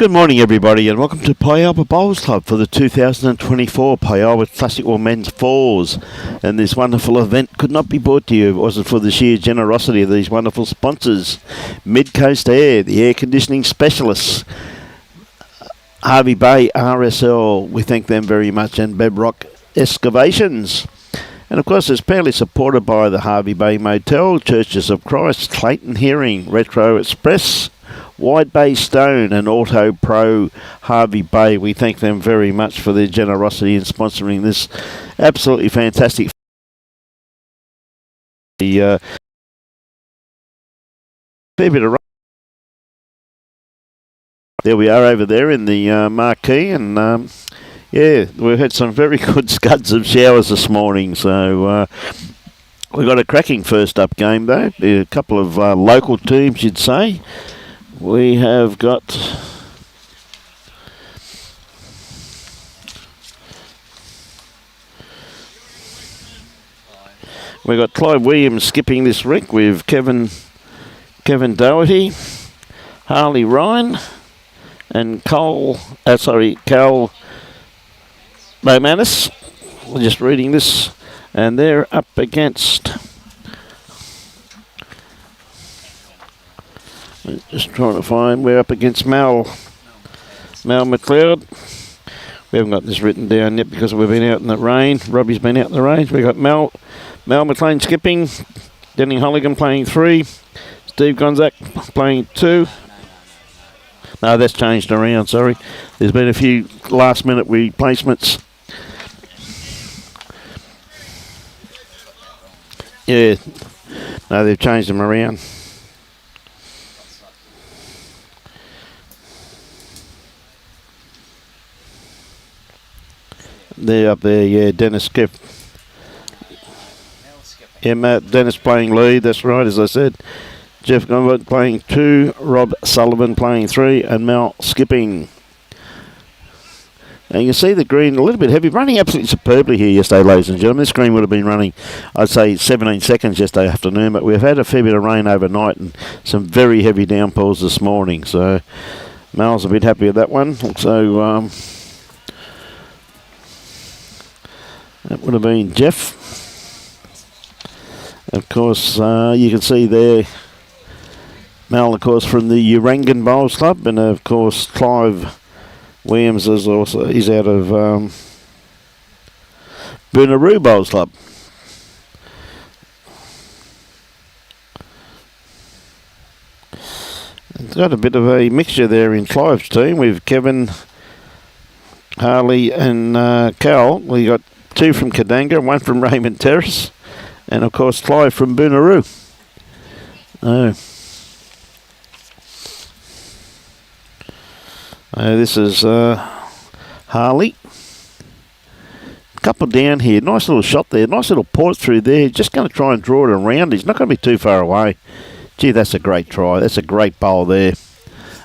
Good morning, everybody, and welcome to Pialba Bowls Club for the 2024 Pialba Classic Or Men's Fours. And this wonderful event could not be brought to you if it wasn't for the sheer generosity of these wonderful sponsors. Mid-Coast Air, the air conditioning specialists. Harvey Bay RSL, we thank them very much, and Bedrock Excavations. And of course, it's proudly supported by the Harvey Bay Motel, Churches of Christ, Clayton Hearing, Retro Express, Wide Bay Stone and Auto Pro Harvey Bay. We thank them very much for their generosity in sponsoring this absolutely fantastic. Fair bit of there we are over there in the marquee, and yeah, we've had some very good scuds of showers this morning, so we've got a cracking first up game though. A couple of local teams, you'd say. We have got Clive Williams skipping this rink with Kevin Docherty, Harley Ryan, and Cal Baumanis. We're just reading this, and they're up against. Just trying to find. We're up against MacLeod. We haven't got this written down yet because we've been out in the rain. Robbie's been out in the rain. We've got Mel McLean skipping. Denny Holligan playing 3. Steve Gonzak playing 2. No, that's changed around, sorry. There's been a few last minute replacements. Yeah. No, they've changed them around. They're up there, yeah, Dennis Keft. Yeah, Dennis playing lead, that's right, as I said. Geoff playing 2, Rob Sullivan playing 3, and Mel skipping. And you can see the green a little bit heavy, running absolutely superbly here yesterday, ladies and gentlemen. This green would have been running, I'd say, 17 seconds yesterday afternoon, but we've had a fair bit of rain overnight and some very heavy downpours this morning, so Mel's a bit happy with that one. So, that would have been Geoff. Of course, you can see there, Mel, of course, from the Urangan Bowls Club, and of course, Clive Williams is he's out of Boonaroo Bowls Club. It's got a bit of a mixture there in Clive's team with Kevin, Harley, and Cal. We got 2 from Kadanga, 1 from Raymond Terrace, and of course Clive from Boonaroo. This is Harley. Couple down here, nice little shot there, nice little port through there. Just going to try and draw it around. He's not going to be too far away. Gee, that's a great try. That's a great bowl there.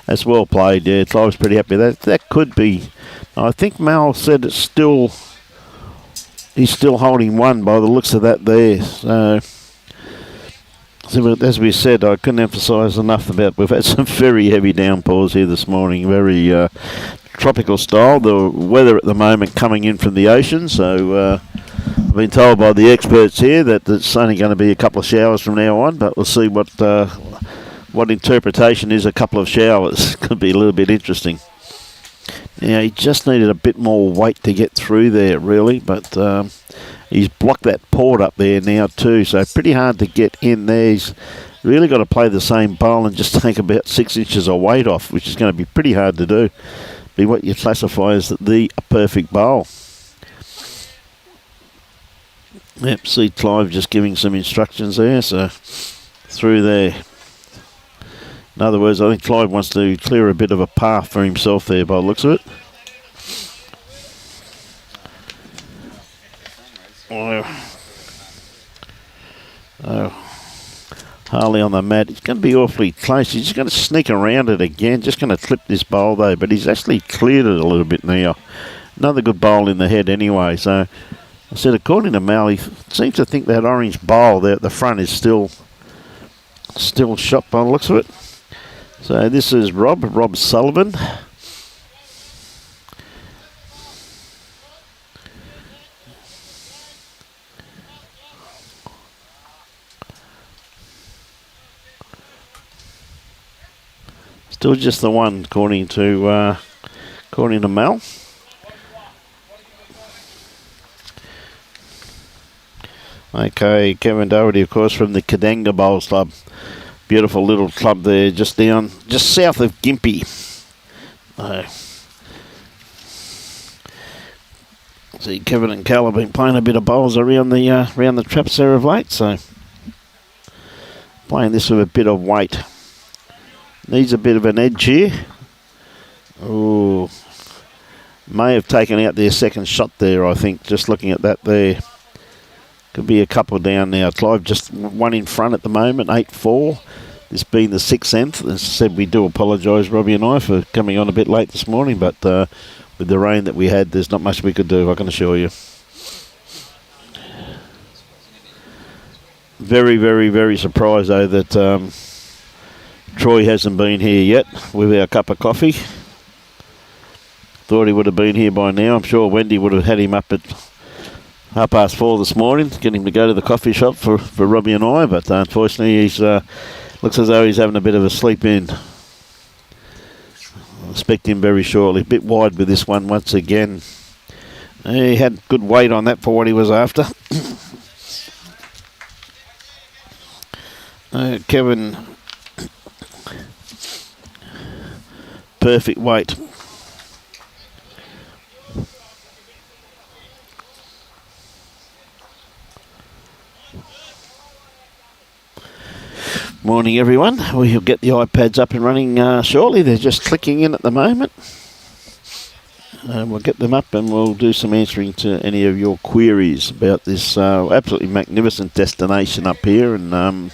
That's well played. Yeah, Clive's pretty happy with that. That could be. I think Mal said it's still. He's still holding 1 by the looks of that there. So as we said, I couldn't emphasise enough about we've had some very heavy downpours here this morning. Very tropical style. The weather at the moment coming in from the ocean. So I've been told by the experts here that it's only going to be a couple of showers from now on. But we'll see what interpretation is a couple of showers. Could be a little bit interesting. Yeah, he just needed a bit more weight to get through there, really, but he's blocked that port up there now too, so pretty hard to get in there. He's really got to play the same bowl and just take about 6 inches of weight off, which is going to be pretty hard to do. Be what you classify as the perfect bowl. Yep, see Clive just giving some instructions there, so through there. In other words, I think Clive wants to clear a bit of a path for himself there by the looks of it. Harley on the mat. It's going to be awfully close. He's just going to sneak around it again. Just going to clip this bowl though, but he's actually cleared it a little bit now. Another good bowl in the head anyway. So I said, according to Mal, he seems to think that orange bowl there at the front is still shot by the looks of it. So this is Rob Sullivan. Still just the one, according to Mel. Okay, Kevin Docherty, of course, from the Kadanga Bowls Club. Beautiful little club there, just south of Gympie. See, Kevin and Cal have been playing a bit of bowls around the traps there of late, so playing this with a bit of weight. Needs a bit of an edge here. Ooh, may have taken out their second shot there, I think, just looking at that there. Could be a couple down now. Clive just one in front at the moment, 8-4. This being the 6th. As I said, we do apologise, Robbie and I, for coming on a bit late this morning, but with the rain that we had, there's not much we could do, I can assure you. Very, very, very surprised, though, that Troy hasn't been here yet with our cup of coffee. Thought he would have been here by now. I'm sure Wendy would have had him up at 4:30 this morning, get him to go to the coffee shop for Robbie and I, but unfortunately he's looks as though he's having a bit of a sleep in. I expect him very shortly. A bit wide with this one once again. He had good weight on that for what he was after. Kevin, perfect weight. Morning, everyone. We'll get the iPads up and running shortly. They're just clicking in at the moment. We'll get them up and we'll do some answering to any of your queries about this absolutely magnificent destination up here. And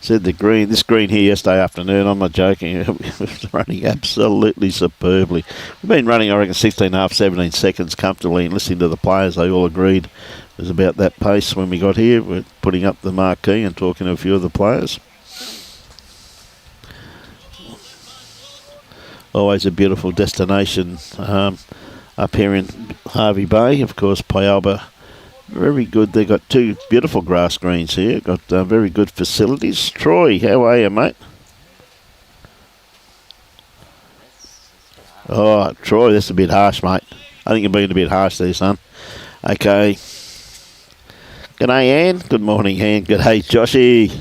said this green here yesterday afternoon, I'm not joking, it was running absolutely superbly. We've been running, I reckon, 16.5, 17 seconds comfortably, and listening to the players, they all agreed it was about that pace when we got here. We're putting up the marquee and talking to a few of the players. Always a beautiful destination up here in Hervey Bay. Of course, Pialba, very good. They've got two beautiful grass greens here. Got very good facilities. Troy, how are you, mate? Oh, Troy, that's a bit harsh, mate. I think you're being a bit harsh there, son. Okay. G'day, Ann. Good morning, Ann. G'day, Joshy.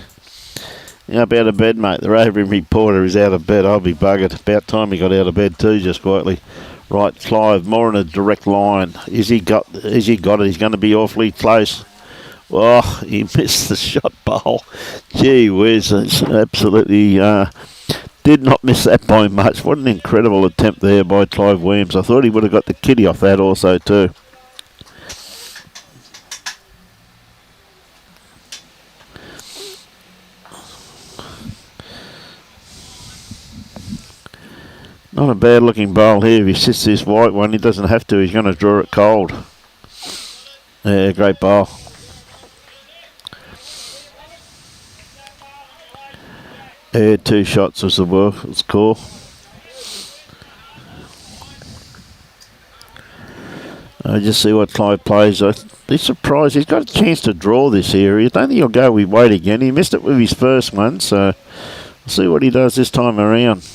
You up out of bed, mate? The roving reporter is out of bed. I'll be buggered. About time he got out of bed too, just quietly. Right, Clive, more in a direct line. Is he got it? He's going to be awfully close. Oh, he missed the shot bowl. Gee whiz, it's absolutely did not miss that by much. What an incredible attempt there by Clive Williams. I thought he would have got the kitty off that also too. Not a bad looking bowl here. If he sits this white one, he doesn't have to. He's going to draw it cold. Yeah, great bowl. Yeah, 2 shots was the work. It's cool. I just see what Clive plays. I'd be surprised. He's got a chance to draw this here. I don't think he'll go with weight again. He missed it with his first one, so we'll see what he does this time around.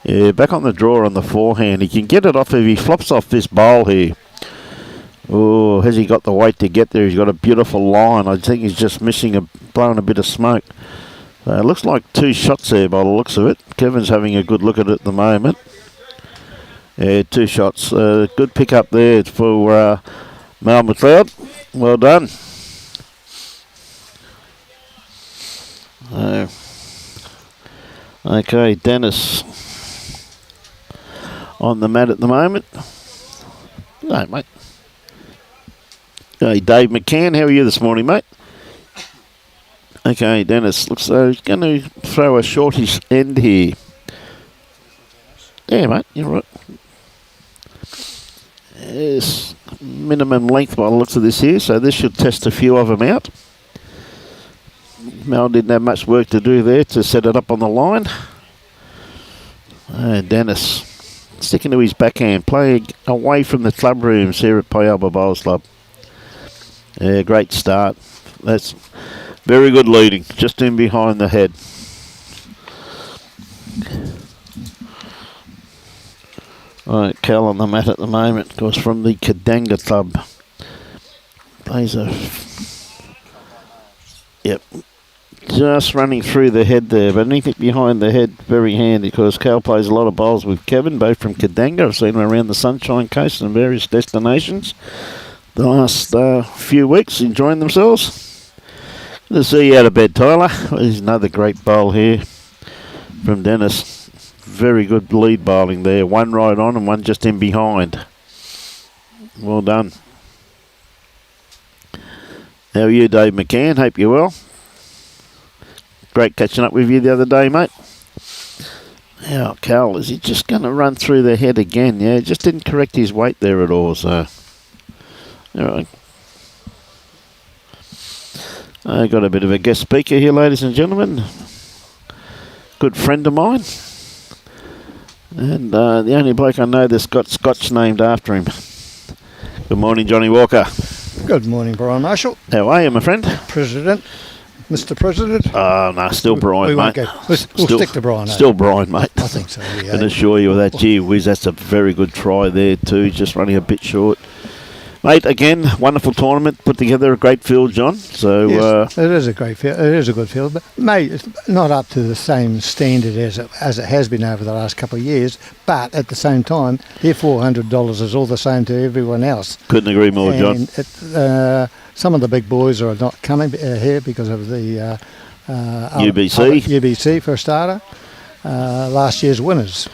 Yeah, back on the draw on the forehand. He can get it off if he flops off this bowl here. Oh, has he got the weight to get there? He's got a beautiful line. I think he's just blowing a bit of smoke. It looks like 2 shots there by the looks of it. Kevin's having a good look at it at the moment. Yeah, 2 shots. Good pick up there for MacLeod. Well done. Okay, Dennis on the mat at the moment. No, mate. Hey, Dave McCann, how are you this morning, mate? Okay, Dennis, looks like he's going to throw a shortish end here. Yeah, mate, you're right. Yes, minimum length by the looks of this here, so this should test a few of them out. Mel didn't have much work to do there to set it up on the line. Dennis sticking to his backhand, playing away from the club rooms here at Pialba Bowls Club. Yeah, great start. That's very good leading, just in behind the head. Right, Cal on the mat at the moment, of course, from the Kadanga Club. Plays a... Yep. Just running through the head there, but anything behind the head, very handy, because Cal plays a lot of bowls with Kevin, both from Kadanga. I've seen him around the Sunshine Coast and various destinations the last few weeks, enjoying themselves. Good to see you out of bed, Tyler. There's another great bowl here from Dennis. Very good lead bowling there. One right on and one just in behind. Well done. How are you, Dave McCann? Hope you're well. Great catching up with you the other day, mate. Now, Cal, is he just going to run through the head again? Yeah, just didn't correct his weight there at all, so... All right. I got a bit of a guest speaker here, ladies and gentlemen. Good friend of mine. And the only bloke I know that's got Scotch named after him. Good morning, Johnny Walker. Good morning, Brian Marshall. How are you, my friend? President. Mr. President. Oh, no, still Brian, mate. We'll stick to Brian. Still Brian, mate. I think so, yeah. Can assure you of that. Gee whiz, that's a very good try there too, just running a bit short. Mate, again, wonderful tournament, put together a great field, John. So yes, it is a great field. It is a good field, but mate, it's not up to the same standard as it has been over the last couple of years. But at the same time, their $400 is all the same to everyone else. Couldn't agree more, John. Some of the big boys are not coming here because of the UBC for a starter. Last year's winners.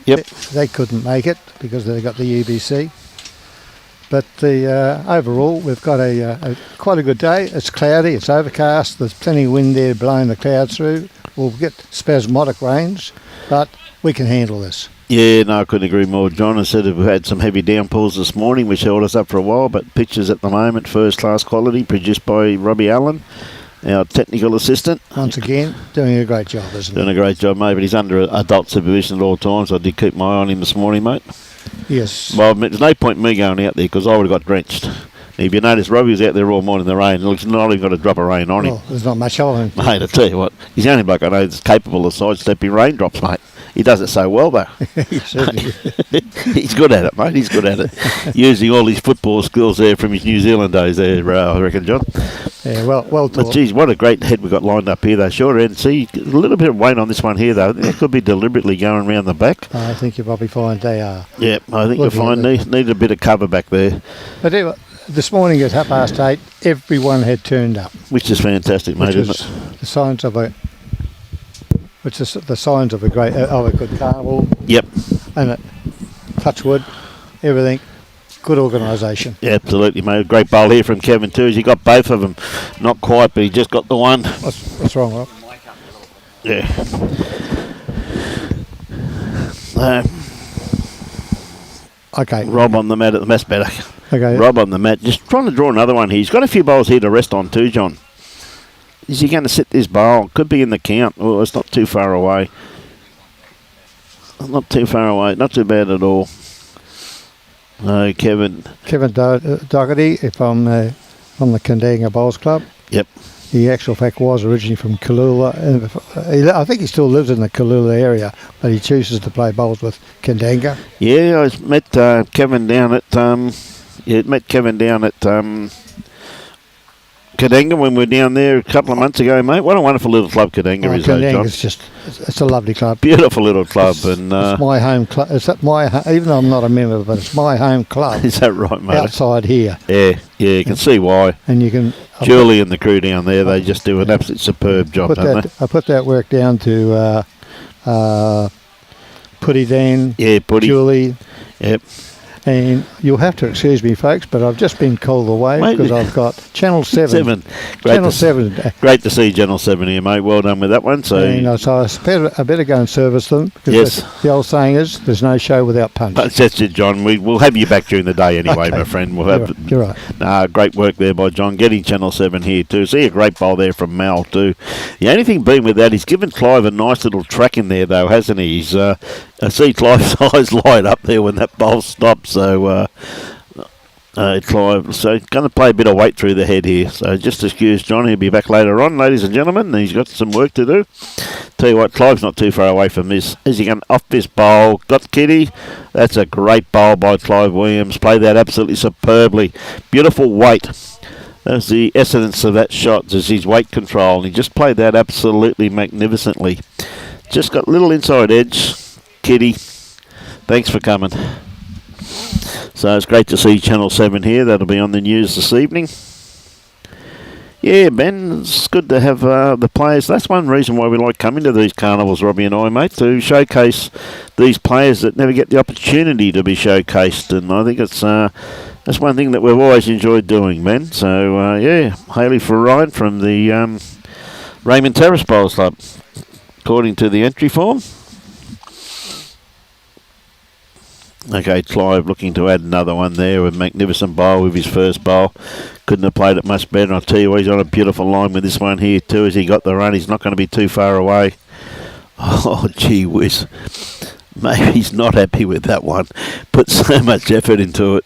Yep, they couldn't make it because they got the UBC. But overall, we've got quite a good day. It's cloudy, it's overcast, there's plenty of wind there blowing the clouds through. We'll get spasmodic rains, but we can handle this. Yeah, no, I couldn't agree more, John. I said we've had some heavy downpours this morning, which held us up for a while, but pitches at the moment, first-class quality, produced by Robbie Allen, our technical assistant. Once again, doing a great job, isn't he? Doing a great job, mate, but he's under adult supervision at all times. I did keep my eye on him this morning, mate. Yes. Well, there's no point in me going out there because I would have got drenched. Now, if you notice, Robbie was out there all morning in the rain. He's not even got a drop of rain on him. Well, there's not much of him. Mate, I tell you what, he's the only bloke I know that's capable of sidestepping raindrops, mate. He does it so well, though. He's good at it, mate. He's good at it. Using all his football skills there from his New Zealand days there, I reckon, John. Yeah, well taught. But, geez, what a great head we got lined up here, though. Sure, and see, a little bit of weight on this one here, though. It could be deliberately going around the back. I think you'll probably find they are. Yeah, I think you'll find need a bit of cover back there. But anyway, this morning at 8:30, everyone had turned up. Which is fantastic, mate, isn't it? The signs of a good carnival. Yep. And touch wood, everything. Good organisation. Yeah, absolutely, mate. A great bowl here from Kevin too. He got both of them. Not quite, but he just got the one. What's wrong, Rob? Yeah. Okay. Rob on the mat at the mess better. Okay. Rob on the mat. Just trying to draw another one here. He's got a few bowls here to rest on too, John. Is he going to sit this bowl? Could be in the count. Oh, it's not too far away. Not too far away. Not too bad at all. No, Kevin Docherty from the Kadanga Bowls Club. Yep. He actual fact was originally from Kalula. I think he still lives in the Kalula area, but he chooses to play bowls with Kadanga. Yeah, I met Kevin down at Kadanga when we were down there a couple of months ago, mate. What a wonderful little club Kadanga is, though, John. It's a lovely club. Beautiful little club. It's my home club. Even though I'm not a member, but it's my home club. Is that right, mate? Outside here. Yeah, you can see why. And you can... Julie and the crew down there, they just do an absolute superb job, don't they? I put that work down to Putty Dan, Putty. Julie. Yep. And you'll have to excuse me, folks, but I've just been called away because I've got Channel 7. Channel 7. Great to see Channel 7 here, mate. Well done with that one. So I better go and service them because the old saying is, there's no show without punch. That's it, John. We'll have you back during the day anyway, okay. My friend. You're right. Great work there by John, getting Channel 7 here too. See a great bowl there from Mal too. The only thing being with that, he's given Clive a nice little track in there though, hasn't he? He's I see Clive's eyes light up there when that bowl stops. So Clive. So going to play a bit of weight through the head here. So just excuse Johnny. He'll be back later on, ladies and gentlemen. He's got some work to do. Tell you what, Clive's not too far away from this. As he going off this bowl, got Kitty. That's a great bowl by Clive Williams. Played that absolutely superbly. Beautiful weight. That's the essence of that shot, is his weight control. He just played that absolutely magnificently. Just got a little inside edge. Kitty, thanks for coming. So it's great to see Channel 7 here. That'll be on the news this evening. Yeah, Ben, it's good to have the players. That's one reason why we like coming to these carnivals, Robbie and I, mate, to showcase these players that never get the opportunity to be showcased. And I think it's that's one thing that we've always enjoyed doing, Ben. So, yeah, Haley for Ryan from the Raymond Terrace Bowls Club, according to the entry form. Okay, Clive looking to add another one there with magnificent bowl with his first bowl. Couldn't have played it much better. I'll tell you what, he's on a beautiful line with this one here too. As he got the run, he's not going to be too far away. Oh, gee whiz. Maybe he's not happy with that one. Put so much effort into it.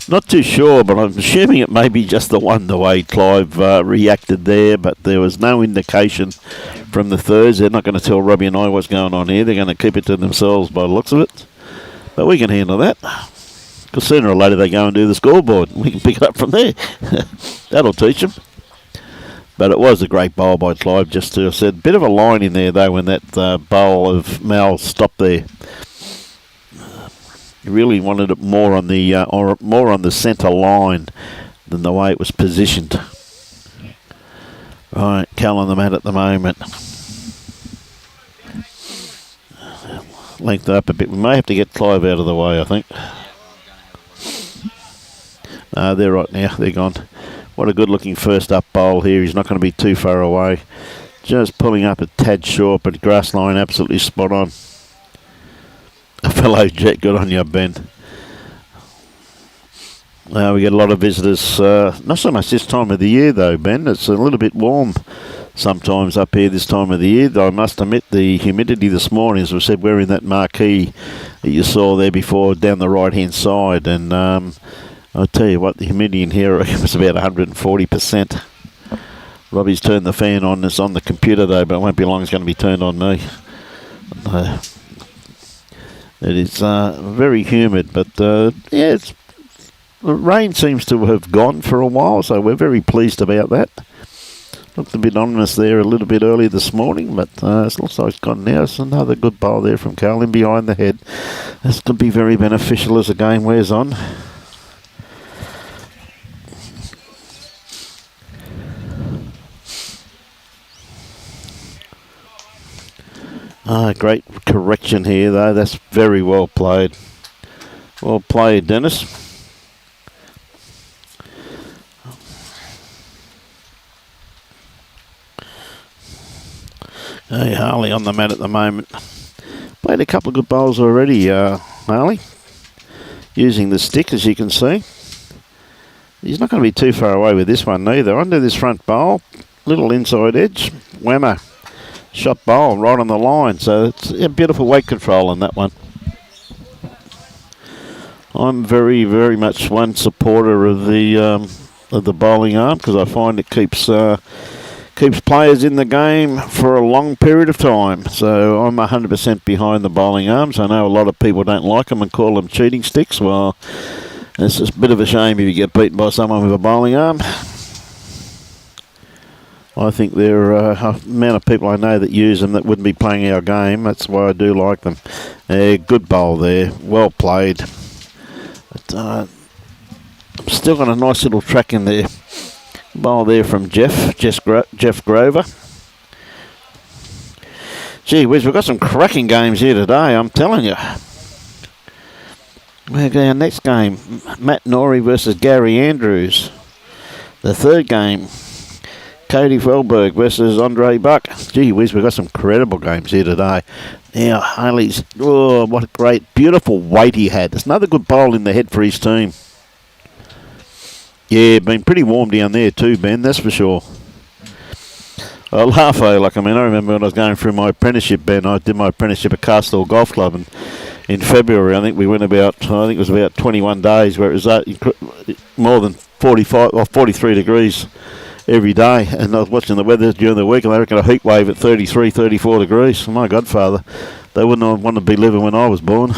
Not too sure, but I'm assuming it may be just the one, the way Clive reacted there, but there was no indication from the thirds. They're not going to tell Robbie and I what's going on here. They're going to keep it to themselves by the looks of it. But we can handle that, because sooner or later they go and do the scoreboard. We can pick it up from there. That'll teach them. But it was a great bowl by Clive, just to have said. Bit of a line in there, though, when that bowl of Mal stopped there. He really wanted it more on the centre line than the way it was positioned. Right, Cal on the mat at the moment. Length up a bit. We may have to get Clive out of the way, I think. No, they're right now. They're gone. What a good-looking first-up bowl here. He's not going to be too far away. Just pulling up a tad short, but grass line absolutely spot on. A fellow jet, good on you, Ben. We get a lot of visitors. Not so much this time of the year, though, Ben. It's a little bit warm sometimes up here this time of the year. Though I must admit, the humidity this morning, as we said, we're in that marquee that you saw there before down the right-hand side. And I'll tell you what, the humidity in here was about 140%. Robbie's turned the fan on. It's on the computer, though, but it won't be long. It's going to be turned on me. It is very humid, but yeah, the rain seems to have gone for a while, so we're very pleased about that. Looked a bit ominous there a little bit early this morning, but it looks like it's gone now. It's another good bowl there from Carl in behind the head. This could be very beneficial as the game wears on. Great correction here, though. That's very well played. Well played, Dennis. Hey, Harley on the mat at the moment. Played a couple of good bowls already, Harley. Using the stick, as you can see. He's not going to be too far away with this one neither. Under this front bowl, little inside edge, whammer. Shot bowl right on the line, so it's a beautiful weight control on that one. I'm very, very much one supporter of the bowling arm, because I find it keeps players in the game for a long period of time. So I'm 100% behind the bowling arms. I know a lot of people don't like them and call them cheating sticks. Well, it's just a bit of a shame if you get beaten by someone with a bowling arm. I think there are a amount of people I know that use them that wouldn't be playing our game. That's why I do like them. Good bowl there. Well played. But, I'm still got a nice little track in there. Bowl there from Geoff Grover. Gee whiz, we've got some cracking games here today, I'm telling you. We're going our next game. Matt Norrie versus Gary Andrews. The third game. Cody Felberg versus Andre Buck. Gee whiz, we've got some credible games here today. Now, Haley's, oh, what a great, beautiful weight he had. There's another good bowl in the head for his team. Yeah, been pretty warm down there too, Ben, that's for sure. I laugh, I remember when I was going through my apprenticeship, Ben, I did my apprenticeship at Castle Golf Club, and in February. I think we went about, I think it was about 21 days where it was more than 45 or 43 degrees every day. And I was watching the weather during the week, and they reckon a heat wave at 33, 34 degrees. My godfather, they wouldn't want to be living when I was born.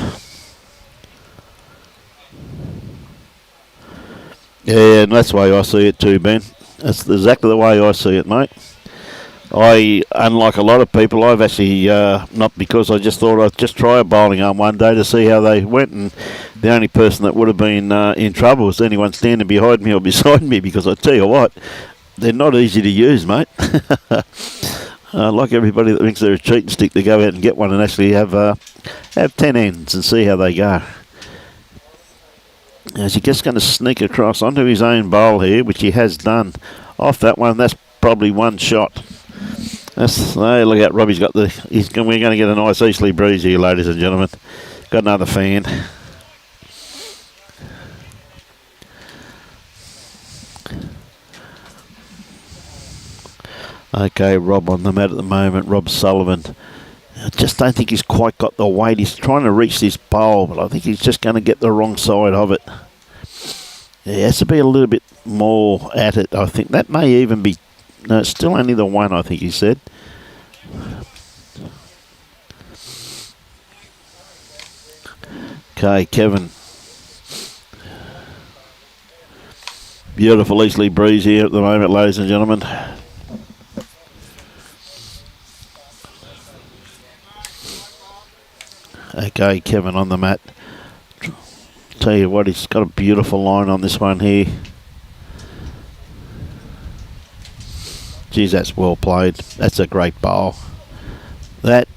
Yeah, and that's the way I see it too, Ben. That's exactly the way I see it, mate. Unlike a lot of people, I've actually, not because I just thought I'd just try a bowling arm one day to see how they went, and the only person that would have been in trouble was anyone standing behind me or beside me, because I tell you what, they're not easy to use, mate. Like everybody that thinks they're a cheating stick, to go out and get one and actually have 10 ends and see how they go. Now, he's just going to sneak across onto his own bowl here, which he has done. Off that one, that's probably one shot. Hey, look out, Robbie's got we're going to get a nice easterly breeze here, ladies and gentlemen. Got another fan. Okay, Rob on the mat at the moment, Rob Sullivan. I just don't think he's quite got the weight. He's trying to reach this bowl, but I think he's just going to get the wrong side of it. Yeah, he has to be a little bit more at it, I think. That may even be... No, it's still only the one, I think he said. Okay, Kevin. Beautiful easterly breeze here at the moment, ladies and gentlemen. Okay, Kevin on the mat. Tell you what, he's got a beautiful line on this one here. Geez, that's well played. That's a great bowl. That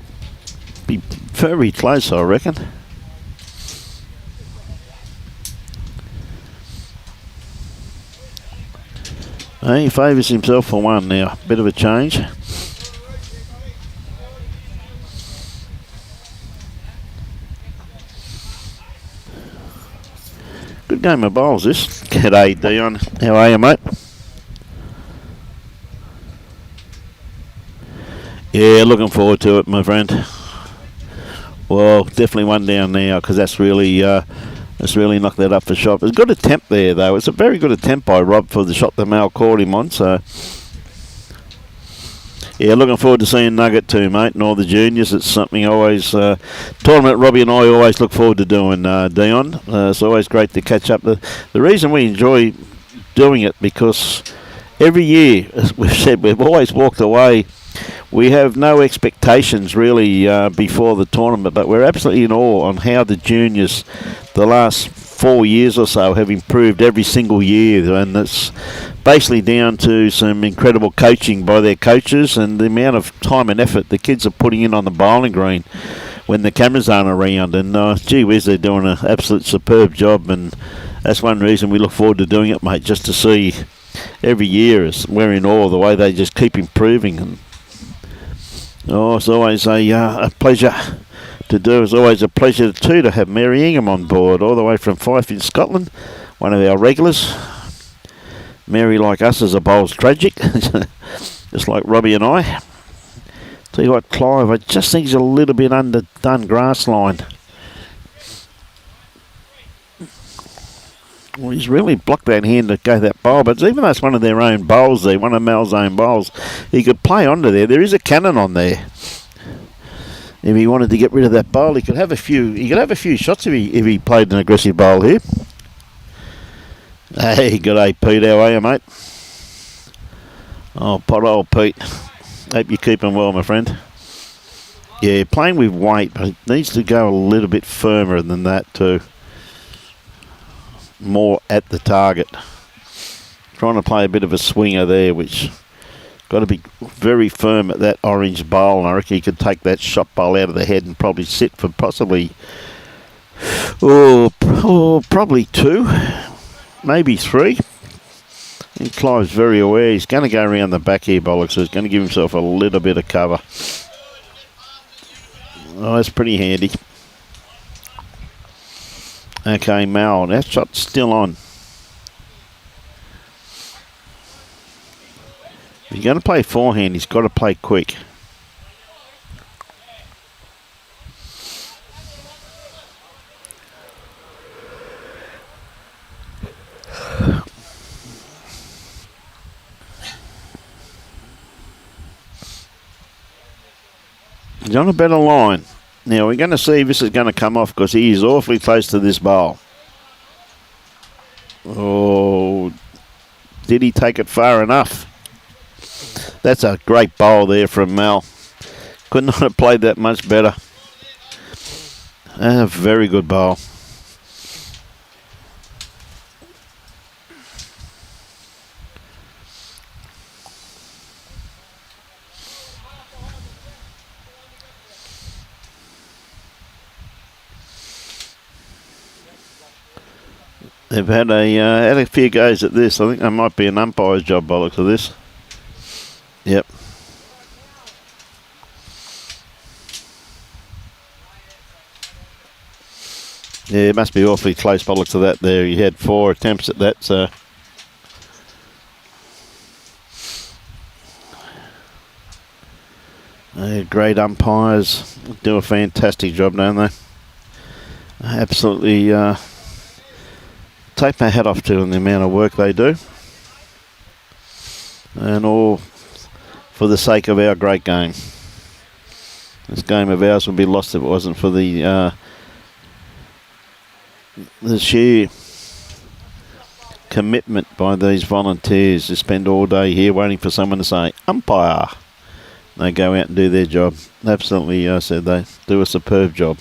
be very close, I reckon. He favours himself for one now. Bit of a change. Good game of bowls, this. G'day, Dion. How are you, mate? Yeah, looking forward to it, my friend. Well, definitely one down now, because that's really knocked that up for shot. It's a good attempt there, though. It's a very good attempt by Rob for the shot that Mal caught him on. So, yeah, looking forward to seeing Nugget too, mate, and all the juniors. It's something always, tournament Robbie and I always look forward to doing, Dion. It's always great to catch up. The reason we enjoy doing it, because every year, as we've said, we've always walked away. We have no expectations really before the tournament, but we're absolutely in awe on how the juniors, the last 4 years or so, have improved every single year, and it's basically down to some incredible coaching by their coaches and the amount of time and effort the kids are putting in on the bowling green when the cameras aren't around. And gee whiz, they're doing an absolute superb job, and that's one reason we look forward to doing it, mate, just to see every year. We're in awe of the way they just keep improving. And it's always a pleasure to do. It's always a pleasure too to have Mary Ingham on board, all the way from Fife in Scotland, one of our regulars. Mary, like us, is a bowls tragic, just like Robbie and I. Tell you what, Clive, I just think he's a little bit underdone grass line. Well, he's really blocked that hand to go that bowl, but even though it's one of their own bowls there, one of Mal's own bowls, he could play onto there. There is a cannon on there. If he wanted to get rid of that bowl, he could have a few. He could have a few shots if he played an aggressive bowl here. Hey, g'day Pete, how are you, mate? Oh, pot old Pete. Hope you're keeping well, my friend. Yeah, playing with weight, but it needs to go a little bit firmer than that too. More at the target. Trying to play a bit of a swinger there, which got to be very firm at that orange bowl, and I reckon he could take that shot bowl out of the head and probably sit for possibly probably 2, maybe 3. And Clive's very aware. He's going to go around the back here, bollocks, so he's going to give himself a little bit of cover. Oh, that's pretty handy. Okay, Mal, that shot's still on. If you're going to play forehand, he's got to play quick. He's on a better line. Now we're going to see if this is going to come off because he is awfully close to this bowl. Oh, did he take it far enough? That's a great bowl there from Mal. Could not have played that much better. A very good bowl. They've had a few goes at this. I think that might be an umpire's job by the looks of this. Yep. Yeah, it must be awfully close by the looks of that there. He had 4 attempts at that, so. Great umpires. Do a fantastic job, don't they? Absolutely take my hat off to them, the amount of work they do. And all for the sake of our great game. This game of ours would be lost if it wasn't for the sheer commitment by these volunteers to spend all day here waiting for someone to say, umpire. They go out and do their job. Absolutely, I said they do a superb job.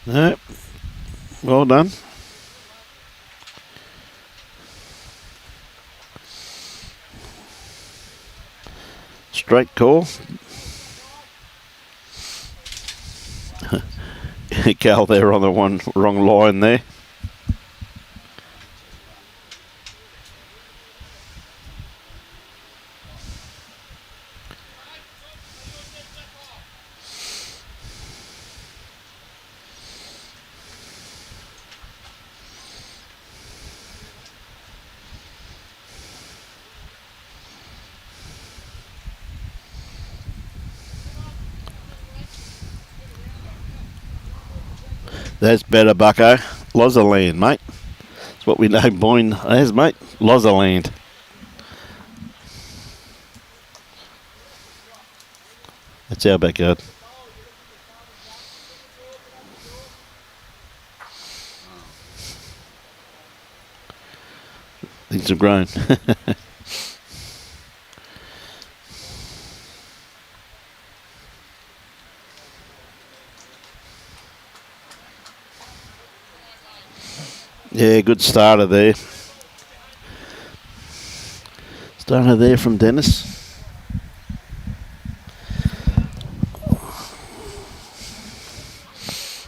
No, well done. Straight call. Cal there on the wrong line there. That's better, bucko. Lozaland, mate. That's what we know Boyne as, mate. Lozaland. That's our backyard. Things have grown. Yeah, good starter there. Starter there from Dennis.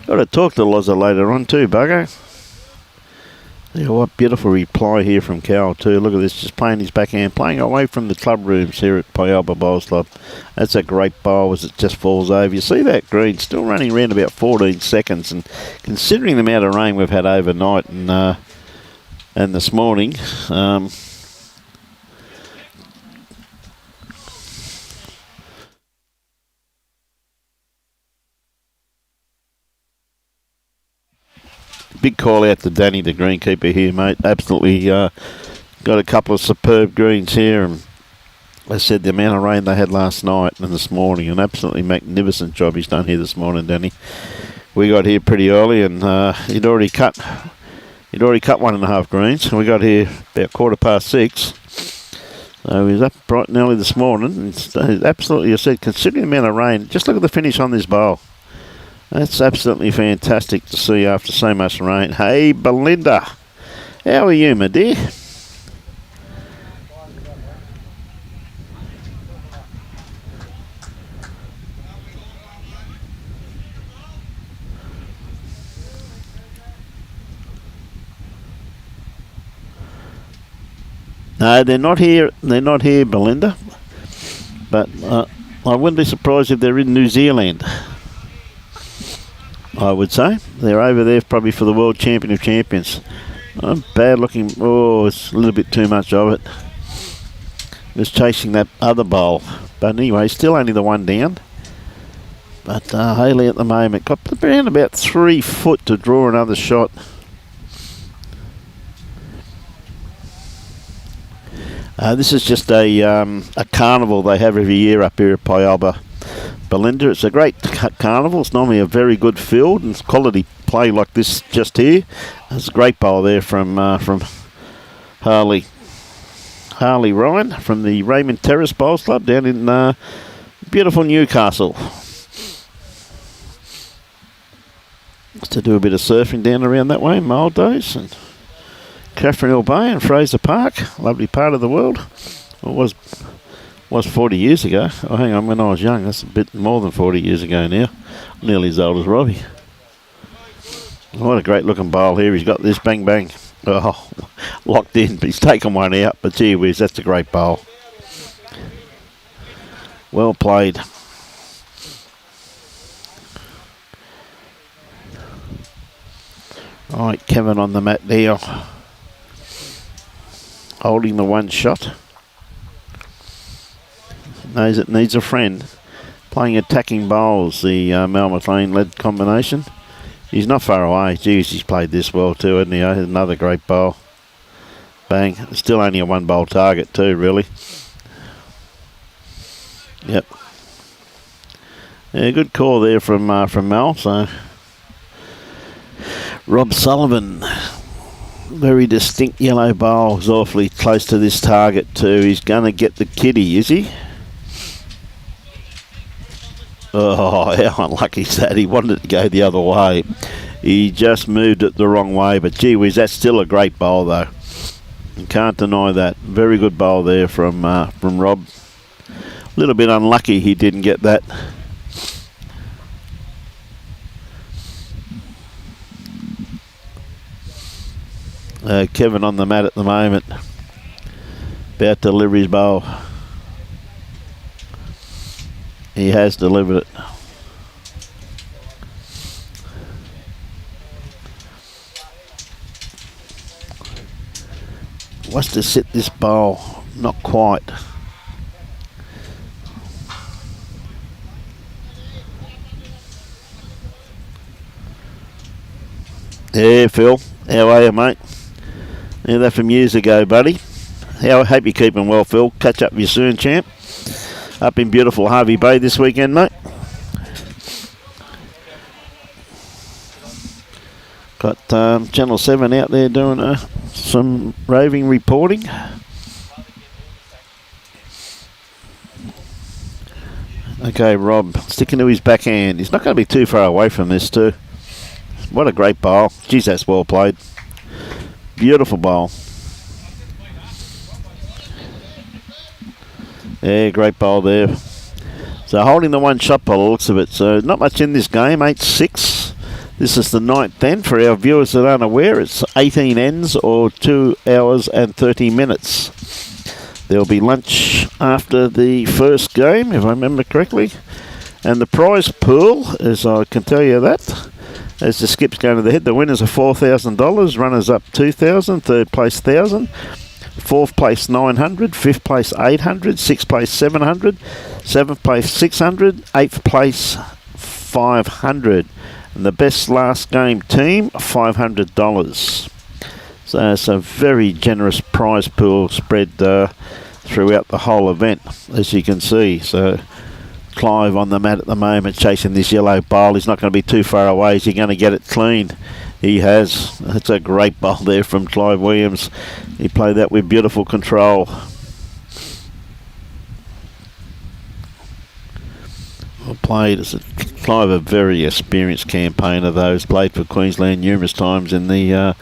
Got to talk to Loza later on too, bugger. Yeah, what beautiful reply here from Carol too. Look at this, just playing his backhand, playing away from the club rooms here at Pialba Bowls Club. That's a great bowl as it just falls over. You see that green still running around about 14 seconds, and considering the amount of rain we've had overnight and this morning, big call out to Danny, the greenkeeper here, mate. Absolutely got a couple of superb greens here. And I said the amount of rain they had last night and this morning, an absolutely magnificent job he's done here this morning, Danny. We got here pretty early, and he'd already cut 1.5 greens. We got here about 6:15. So he was up bright and early this morning. It's absolutely, I said, considering the amount of rain, just look at the finish on this bowl. That's absolutely fantastic to see after so much rain. Hey, Belinda. How are you, my dear? No, they're not here. They're not here, Belinda. But I wouldn't be surprised if they're in New Zealand. I would say. They're over there probably for the World Champion of Champions. Bad looking. Oh, it's a little bit too much of it. Just chasing that other bowl. But anyway, still only the one down. But Haley at the moment got around about 3 foot to draw another shot. This is just a carnival they have every year up here at Pialba, Belinda. It's a great carnival. It's normally a very good field and quality play like this just here. There's a great bowl there from Harley Ryan from the Raymond Terrace Bowls Club down in beautiful Newcastle. Used to do a bit of surfing down around that way in my old days. And Catherine Hill Bay and Fraser Park, lovely part of the world. It was 40 years ago. Oh, hang on, when I was young, that's a bit more than 40 years ago now. Nearly as old as Robbie. What a great looking bowl here. He's got this bang bang. Oh, locked in, but he's taken one out. But gee whiz, that's a great bowl. Well played. Right, Kevin on the mat there. Holding the one shot. Knows it needs a friend. Playing attacking bowls, the Mel McLean led combination. He's not far away. Geez, he's played this well too, hasn't he? Another great bowl. Bang. Still only a one bowl target too, really. Yep. Yeah, good call there from Mel. So Rob Sullivan. Very distinct yellow bowl. He's awfully close to this target too. He's going to get the kitty, is he? Oh, how unlucky is that? He wanted to go the other way. He just moved it the wrong way. But gee whiz, that's still a great bowl though. You can't deny that. Very good bowl there from Rob. A little bit unlucky he didn't get that. Kevin on the mat at the moment. About to deliver his bowl. He has delivered it. Wants to sit this bowl. Not quite. Yeah, Phil. How are you, mate? Yeah, that from years ago, buddy. I hope you're keeping well, Phil. Catch up with you soon, champ. Up in beautiful Harvey Bay this weekend, mate. Got Channel 7 out there doing some roving reporting. Okay, Rob, sticking to his backhand. He's not going to be too far away from this too. What a great bowl. Geez, that's well played. Beautiful bowl. Yeah, great bowl there. So holding the one shot by the looks of it. So not much in this game. 8-6. This is the ninth end. For our viewers that aren't aware, it's 18 ends or 2 hours and 30 minutes. There'll be lunch after the first game, if I remember correctly. And the prize pool, as I can tell you that, as the skips go to the head, the winners are $4,000, runners up $2,000, third place $1,000, fourth place $900, fifth place $800, sixth place $700, seventh place $600, eighth place $500, and the best last game team $500. So it's a very generous prize pool spread throughout the whole event, as you can see. So Clive on the mat at the moment chasing this yellow bowl. He's not going to be too far away. Is he going to get it clean? He has. That's a great bowl there from Clive Williams. He played that with beautiful control. Well played. Clive, a very experienced campaigner though. He's played for Queensland numerous times in the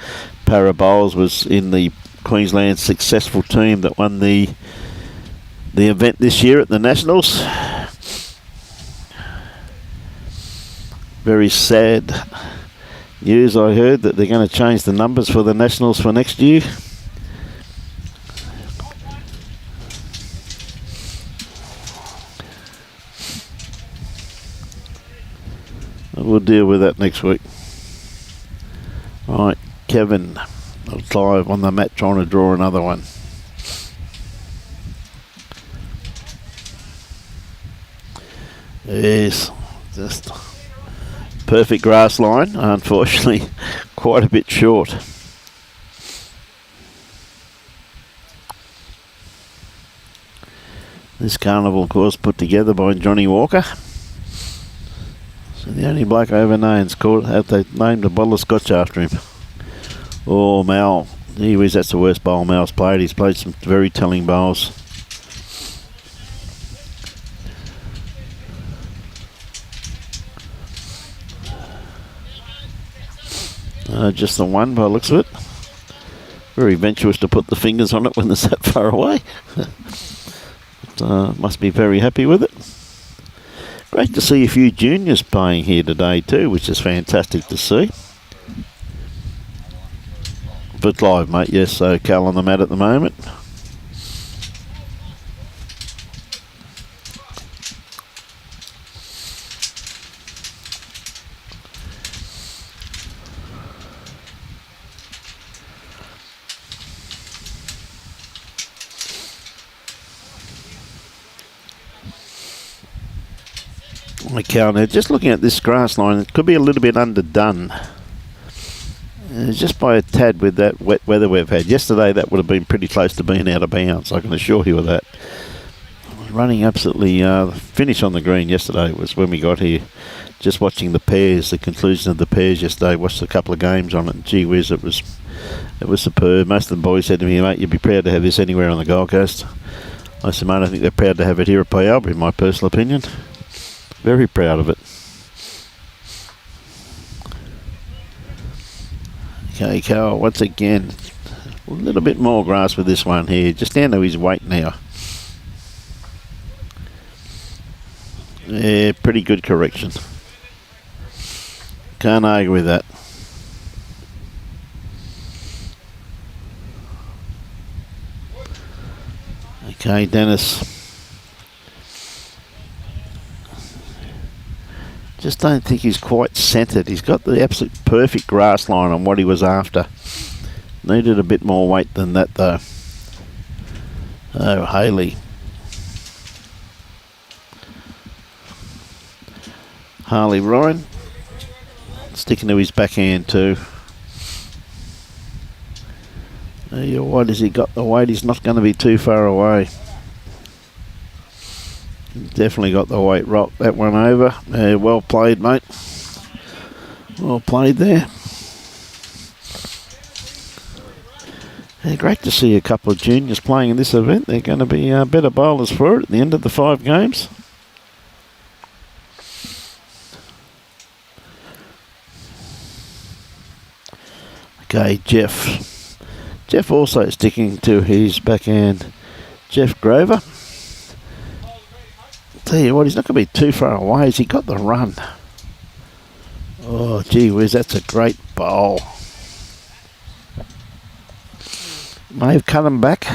Para Bowls. Was in the Queensland successful team that won the event this year at the Nationals. Very sad news I heard that they're going to change the numbers for the Nationals for next year. It would deal with that next week. Right, Kevin or Clive on the mat trying to draw another one. Yes, just perfect grass line. Unfortunately, quite a bit short. This carnival course put together by Johnny Walker. So the only bloke I ever known's called, they named a bottle of scotch after him. Oh, Mal. Gee whiz, that's the worst bowl Mal's played. He's played some very telling bowls. Just the one by the looks of it. Very venturous to put the fingers on it when they're that far away. But, must be very happy with it. Great to see a few juniors playing here today too, which is fantastic to see. For Clive, mate, yes, so Cal on the mat at the moment. Cal now, just looking at this grass line, it could be a little bit underdone. Just by a tad with that wet weather we've had. Yesterday that would have been pretty close to being out of bounds, I can assure you of that. Running absolutely, the finish on the green yesterday was when we got here. Just watching the pairs, the conclusion of the pairs yesterday, watched a couple of games on it, and gee whiz, it was superb. Most of the boys said to me, mate, you'd be proud to have this anywhere on the Gold Coast. I said, mate, I think they're proud to have it here at Pialba, in my personal opinion. Very proud of it. Okay, Carl, once again, a little bit more grass with this one here, just down to his weight now. Yeah, pretty good correction. Can't argue with that. Okay, Dennis. Just don't think he's quite centred. He's got the absolute perfect grass line on what he was after. Needed a bit more weight than that though. Oh, Haley. Harley Ryan. Sticking to his backhand too. What has he got the weight? He's not going to be too far away. Definitely got the weight. Rock that one over. Well played, mate. Well played there. Great to see a couple of juniors playing in this event. They're going to be better bowlers for it at the end of the 5 games. Okay, Geoff. Geoff also sticking to his backhand. Geoff Grover. Tell you what, he's not going to be too far away. Has he got the run? Oh, gee whiz, that's a great bowl. May have cut him back.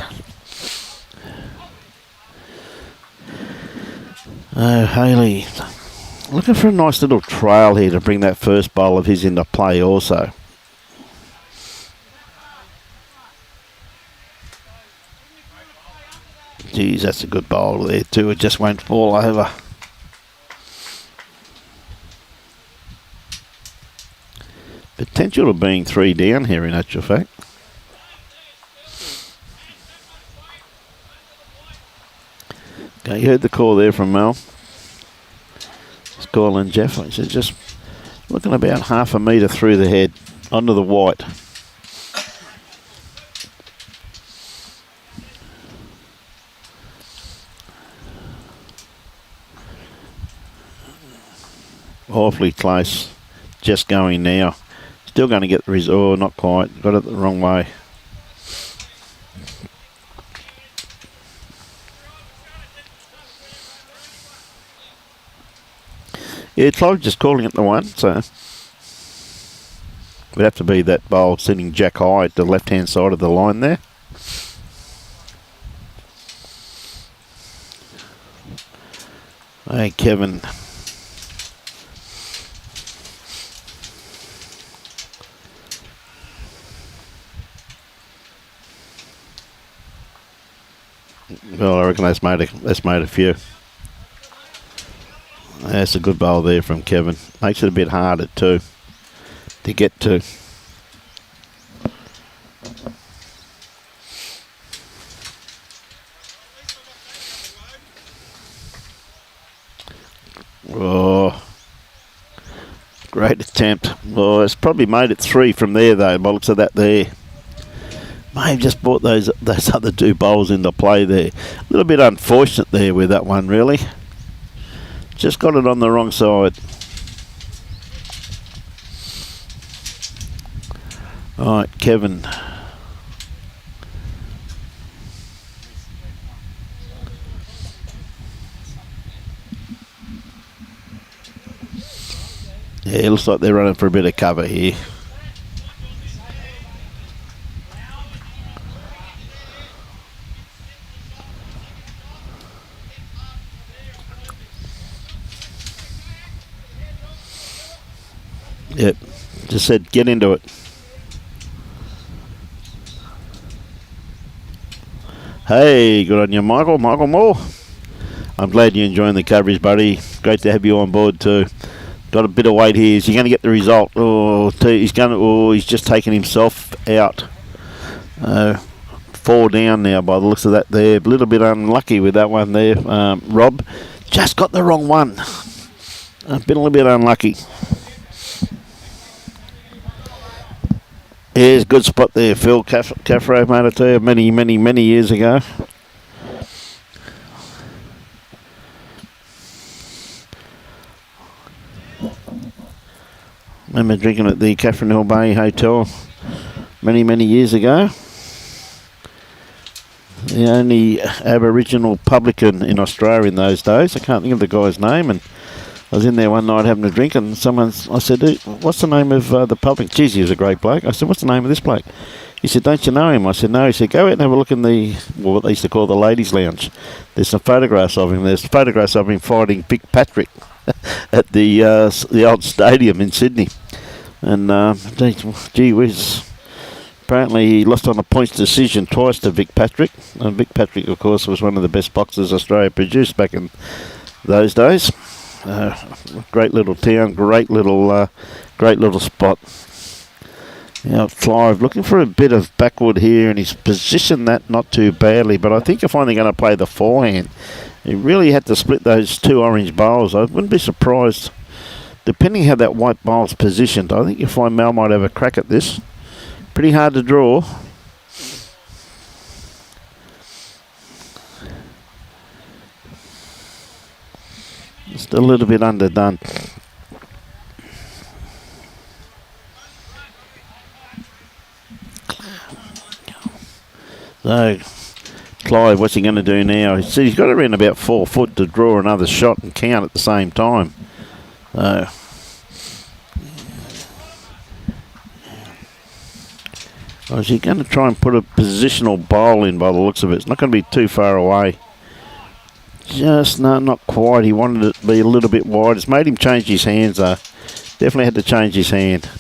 Oh, Haley. Looking for a nice little trail here to bring that first bowl of his into play also. Geez, that's a good bowl there too. It just won't fall over. Potential of being 3 down here in actual fact. Okay, you heard the call there from Mel. He's calling Geoff. He said just looking about half a metre through the head onto the white. Awfully close. Just going now. Still going to get the result. Oh, not quite. Got it the wrong way. Yeah, Clive just calling it the one, so would have to be that bowl sitting jack high at the left hand side of the line there. Hey, Kevin. Well, I reckon that's made a few. That's a good bowl there from Kevin. Makes it a bit harder too to get to. Oh, great attempt. Oh, it's probably made it 3 from there though, by the looks of that there. May have just brought those other 2 bowls into play there. A little bit unfortunate there with that one, really. Just got it on the wrong side. All right, Kevin. Yeah, it looks like they're running for a bit of cover here. Yep, just said get into it. Hey, good on you, Michael Moore. I'm glad you're enjoying the coverage, buddy. Great to have you on board too. Got a bit of weight here. Is he going to get the result? He's just taken himself out. 4 down now by the looks of that there. A little bit unlucky with that one there, Rob. Just got the wrong one. I've been a little bit unlucky. Here's a good spot there, Phil Caffrey made it to you many years ago. Remember drinking at the Carnival Bay Hotel many years ago. The only Aboriginal publican in Australia in those days. I can't think of the guy's name, and I was in there one night having a drink, and I said, what's the name of the public? Geez, he was a great bloke. I said, what's the name of this bloke? He said, don't you know him? I said, no. He said, go out and have a look in what they used to call the ladies' lounge. There's some photographs of him. There's photographs of him fighting Vic Patrick at the old stadium in Sydney. And, gee whiz, apparently he lost on a points decision twice to Vic Patrick. And Vic Patrick, of course, was one of the best boxers Australia produced back in those days. Great little town, great little spot. Now Clive looking for a bit of backward here, and he's positioned that not too badly, but I think you're finally going to play the forehand. He really had to split those 2 orange bowls. I wouldn't be surprised, depending how that white bowl's positioned. I think you'll find Mal might have a crack at this. Pretty hard to draw. Just a little bit underdone. So, Clive, what's he going to do now? He's got around about 4 foot to draw another shot and count at the same time. So, is he going to try and put a positional bowl in by the looks of it? It's not going to be too far away. Just not quite. He wanted it to be a little bit wide. It's made him change his hands though. Definitely had to change his hand.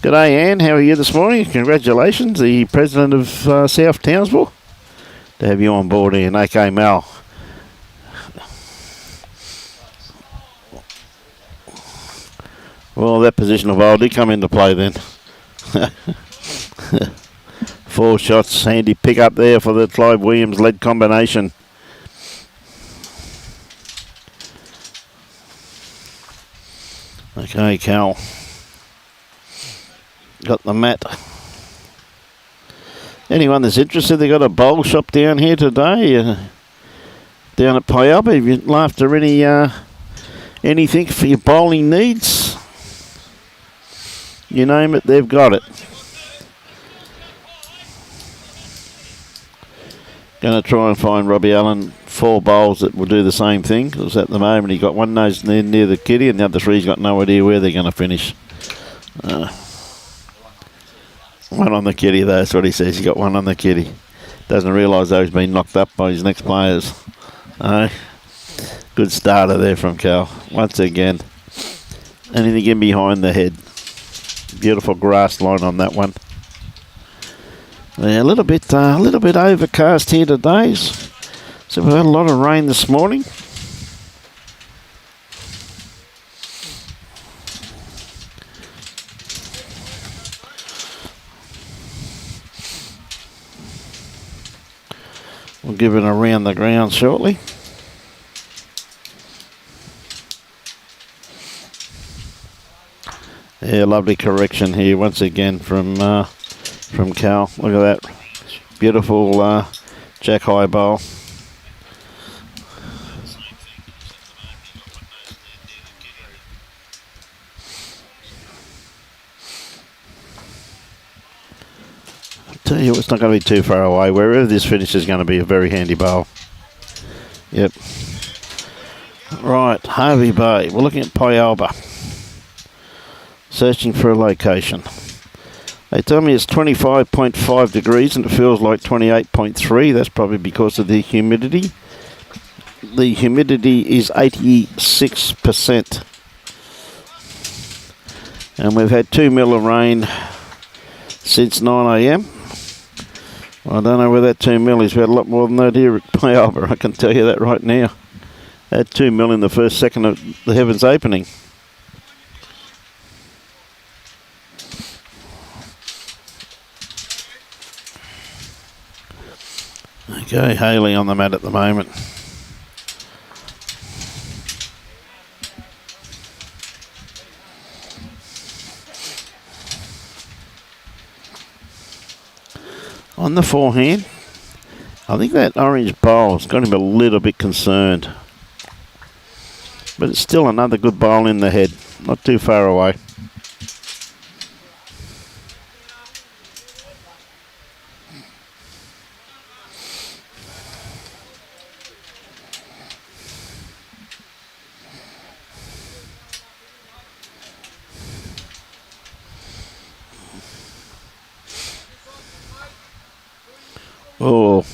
G'day, Anne. How are you this morning? Congratulations, the president of South Townsville. To have you on board, Anne. Okay, Mal. Well, that positional bowl did come into play then. 4 shots. Handy pick up there for the Clive Williams lead combination. Okay, Cal. Got the mat. Anyone that's interested, they got a bowl shop down here today, down at Pialba. If you're after anything for your bowling needs, you name it, they've got it. Going to try and find Robbie Allen 4 bowls that will do the same thing, because at the moment he got one nose near the kitty, and the other 3's got no idea where they're going to finish. One on the kitty, though, that's what he says. He got one on the kitty. Doesn't realise though he's been knocked up by his next players. Good starter there from Cal. Once again, anything in behind the head. Beautiful grass line on that one. Yeah, a little bit overcast here today. So we've had a lot of rain this morning. We'll give it around the ground shortly. Yeah, lovely correction here once again from Cal. Look at that beautiful jack high bowl. Tell you, it's not going to be too far away. Wherever this finishes is going to be a very handy bowl. Yep. Right, Harvey Bay. We're looking at Pialba. Searching for a location. They tell me it's 25.5 degrees and it feels like 28.3. That's probably because of the humidity. The humidity is 86%. And we've had 2 mil of rain since 9 a.m. I don't know where that 2 mil is. We had a lot more than that here at Pialba, I can tell you that right now. Had 2 mil in the first second of the heavens opening. Okay, Haley on the mat at the moment. On the forehand, I think that orange bowl's got him a little bit concerned. But it's still another good bowl in the head, not too far away. Oh,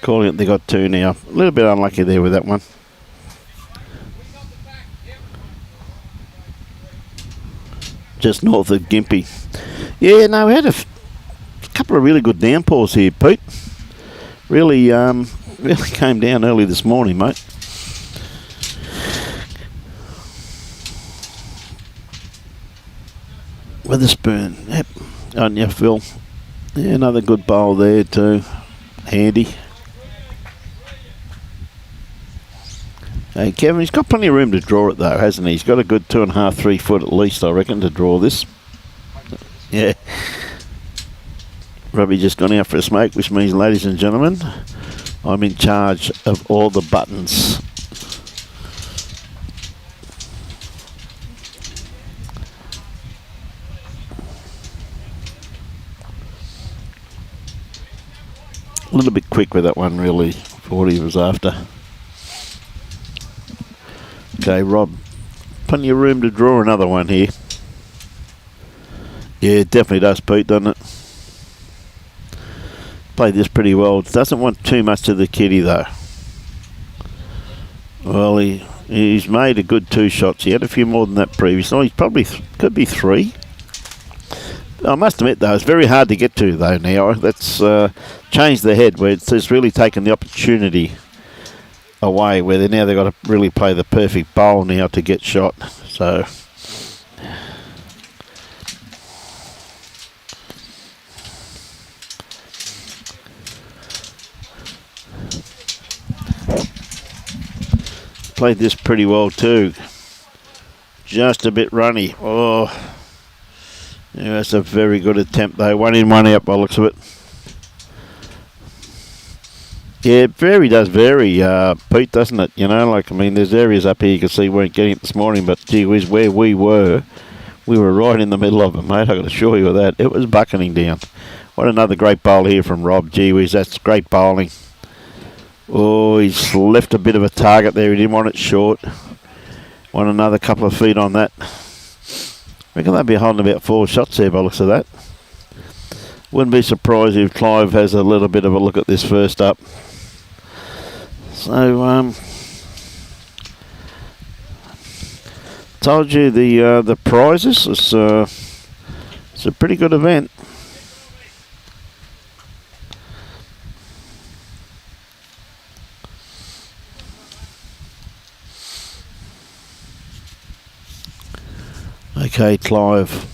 calling it, they got 2 now. A little bit unlucky there with that one. Just north of Gympie. Yeah, no, we had a couple of really good downpours here, Pete. Really came down early this morning, mate. Witherspoon, yep, on you, Phil. Yeah, another good bowl there too. Handy. Hey, Kevin, he's got plenty of room to draw it though, hasn't he? He's got a good 2.5, 3 foot at least, I reckon, to draw this. Yeah. Robbie just gone out for a smoke, which means, ladies and gentlemen, I'm in charge of all the buttons. A little bit quick with that one, really, for what he was after. Okay, Rob, plenty of room to draw another one here. Yeah, it definitely does, Pete, doesn't it? Played this pretty well. Doesn't want too much to the kitty, though. Well, he's made a good 2 shots. He had a few more than that previously. He probably could be 3. I must admit, though, it's very hard to get to, though, now. That's changed the head, where it's really taken the opportunity away, where they've got to really play the perfect bowl now to get shot. So, played this pretty well, too. Just a bit runny. Oh, yeah, that's a very good attempt, though. 1 in, 1 out by the looks of it. Yeah, it does vary, Pete, doesn't it? You know, like, I mean, there's areas up here you can see weren't getting it this morning, but gee whiz, where we were right in the middle of it, mate. I can assure you of that. It was bucketing down. What another great bowl here from Rob. Gee whiz, that's great bowling. Oh, he's left a bit of a target there. He didn't want it short. Want another couple of feet on that. I reckon they'll be holding about 4 shots there by the looks of that. Wouldn't be surprised if Clive has a little bit of a look at this first up. So, told you the prizes is It's a pretty good event. Okay, Clive.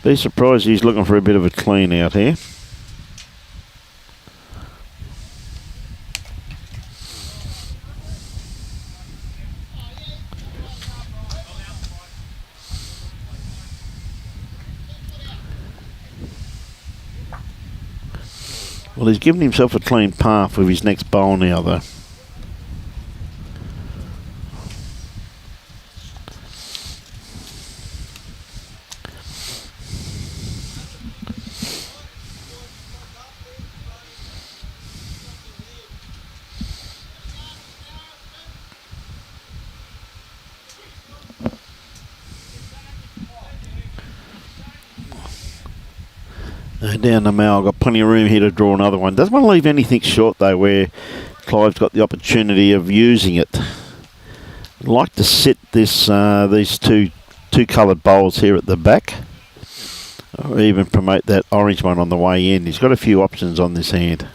Be surprised he's looking for a bit of a clean out here. Well, he's given himself a clean path with his next bowl now, though. Down the mouth, got plenty of room here to draw another one. Doesn't want to leave anything short though, where Clive's got the opportunity of using it. I'd like to sit this these two coloured bowls here at the back, or even promote that orange one on the way in. He's got a few options on this hand.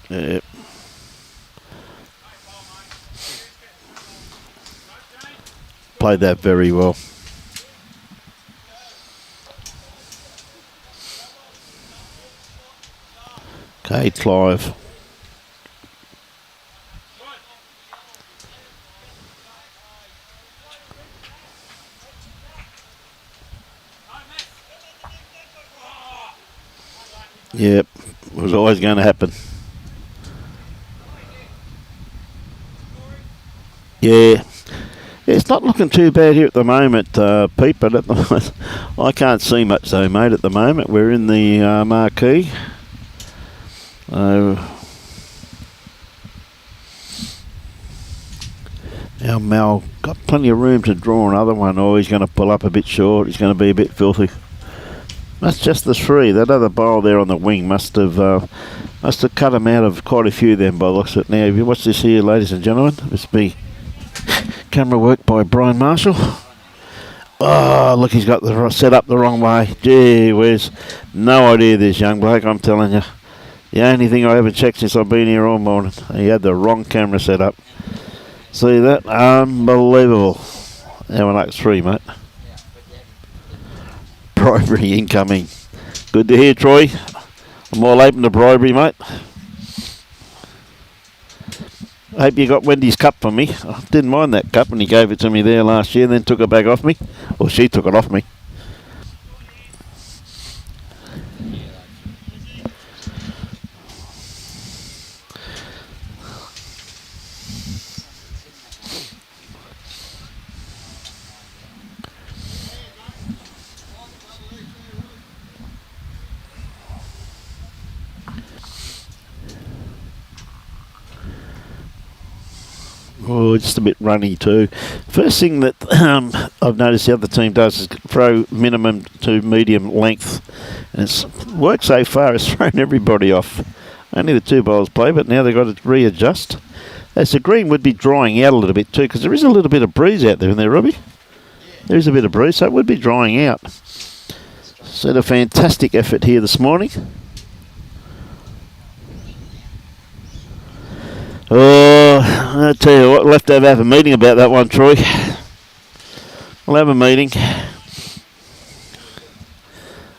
Yep. Played that very well. Okay, Clive. Yep, it was always going to happen. Yeah. It's not looking too bad here at the moment, Pete, but at the moment, I can't see much though, mate, at the moment. We're in the marquee. Now Mal got plenty of room to draw another one. Oh, he's going to pull up a bit short. He's going to be a bit filthy. That's just the three. That other bowl there on the wing must have cut him out of quite a few then by the looks of it. Now, if you watch this here, ladies and gentlemen, this be camera work by Brian Marshall. Oh, look, he's got the set up the wrong way. Gee whiz. No idea this young bloke, I'm telling you. The only thing I haven't checked since I've been here all morning. He had the wrong camera set up. See that? Unbelievable. Now we're like 3, mate. Bribery incoming. Good to hear, Troy. I'm all open to bribery, mate. I hope you got Wendy's cup for me. I didn't mind that cup when he gave it to me there last year and then took it back off me. Or she took it off me. Oh, just a bit runny too. First thing that I've noticed the other team does is throw minimum to medium length. And it's worked so far, it's thrown everybody off. Only the 2 bowls play, but now they've got to readjust. As the green would be drying out a little bit too, because there is a little bit of breeze out there, isn't there, Robbie? There is a bit of breeze, so it would be drying out. So a fantastic effort here this morning. Oh, I'll tell you what, we'll have to have a meeting about that one, Troy. We'll have a meeting.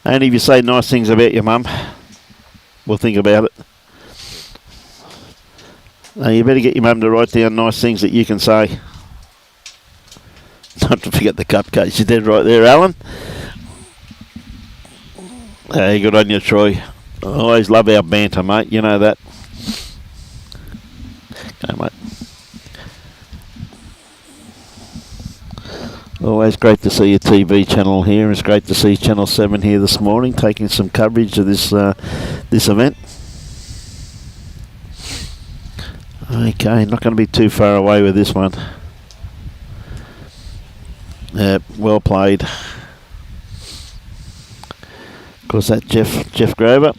Only if you say nice things about your mum, we'll think about it. Now, you better get your mum to write down nice things that you can say. Not to forget the cupcakes. You're dead right there, Alan. Hey, good on you, Troy. I always love our banter, mate. You know that. Okay, mate. Always great to see your TV channel here. It's great to see Channel 7 here this morning, taking some coverage of this this event. Okay, not going to be too far away with this one. Well played. Of course, that Geoff Grover.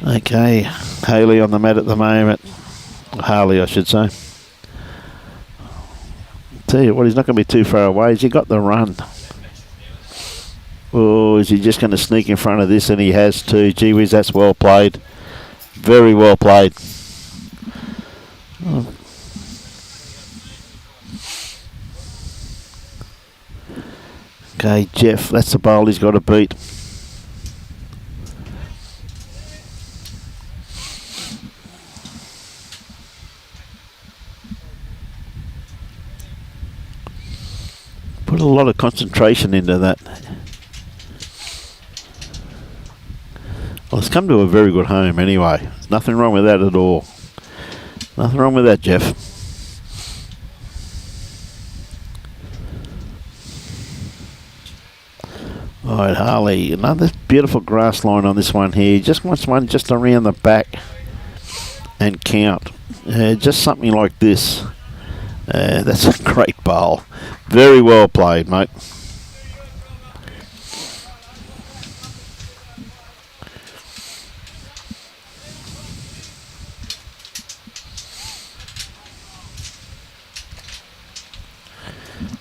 Okay, Haley on the mat at the moment. Harley, I should say. Tell you what, he's not going to be too far away. Has he got the run? Oh, is he just going to sneak in front of this? And he has too. Gee whiz, that's well played. Very well played. Oh. Okay, Geoff, that's the bowl he's got to beat. Put a lot of concentration into that. Well, it's come to a very good home anyway. There's nothing wrong with that at all. Nothing wrong with that, Geoff. Alright, Harley, another beautiful grass line on this one here. Just wants one just around the back and count. Just something like this. That's a great bowl. Very well played, mate.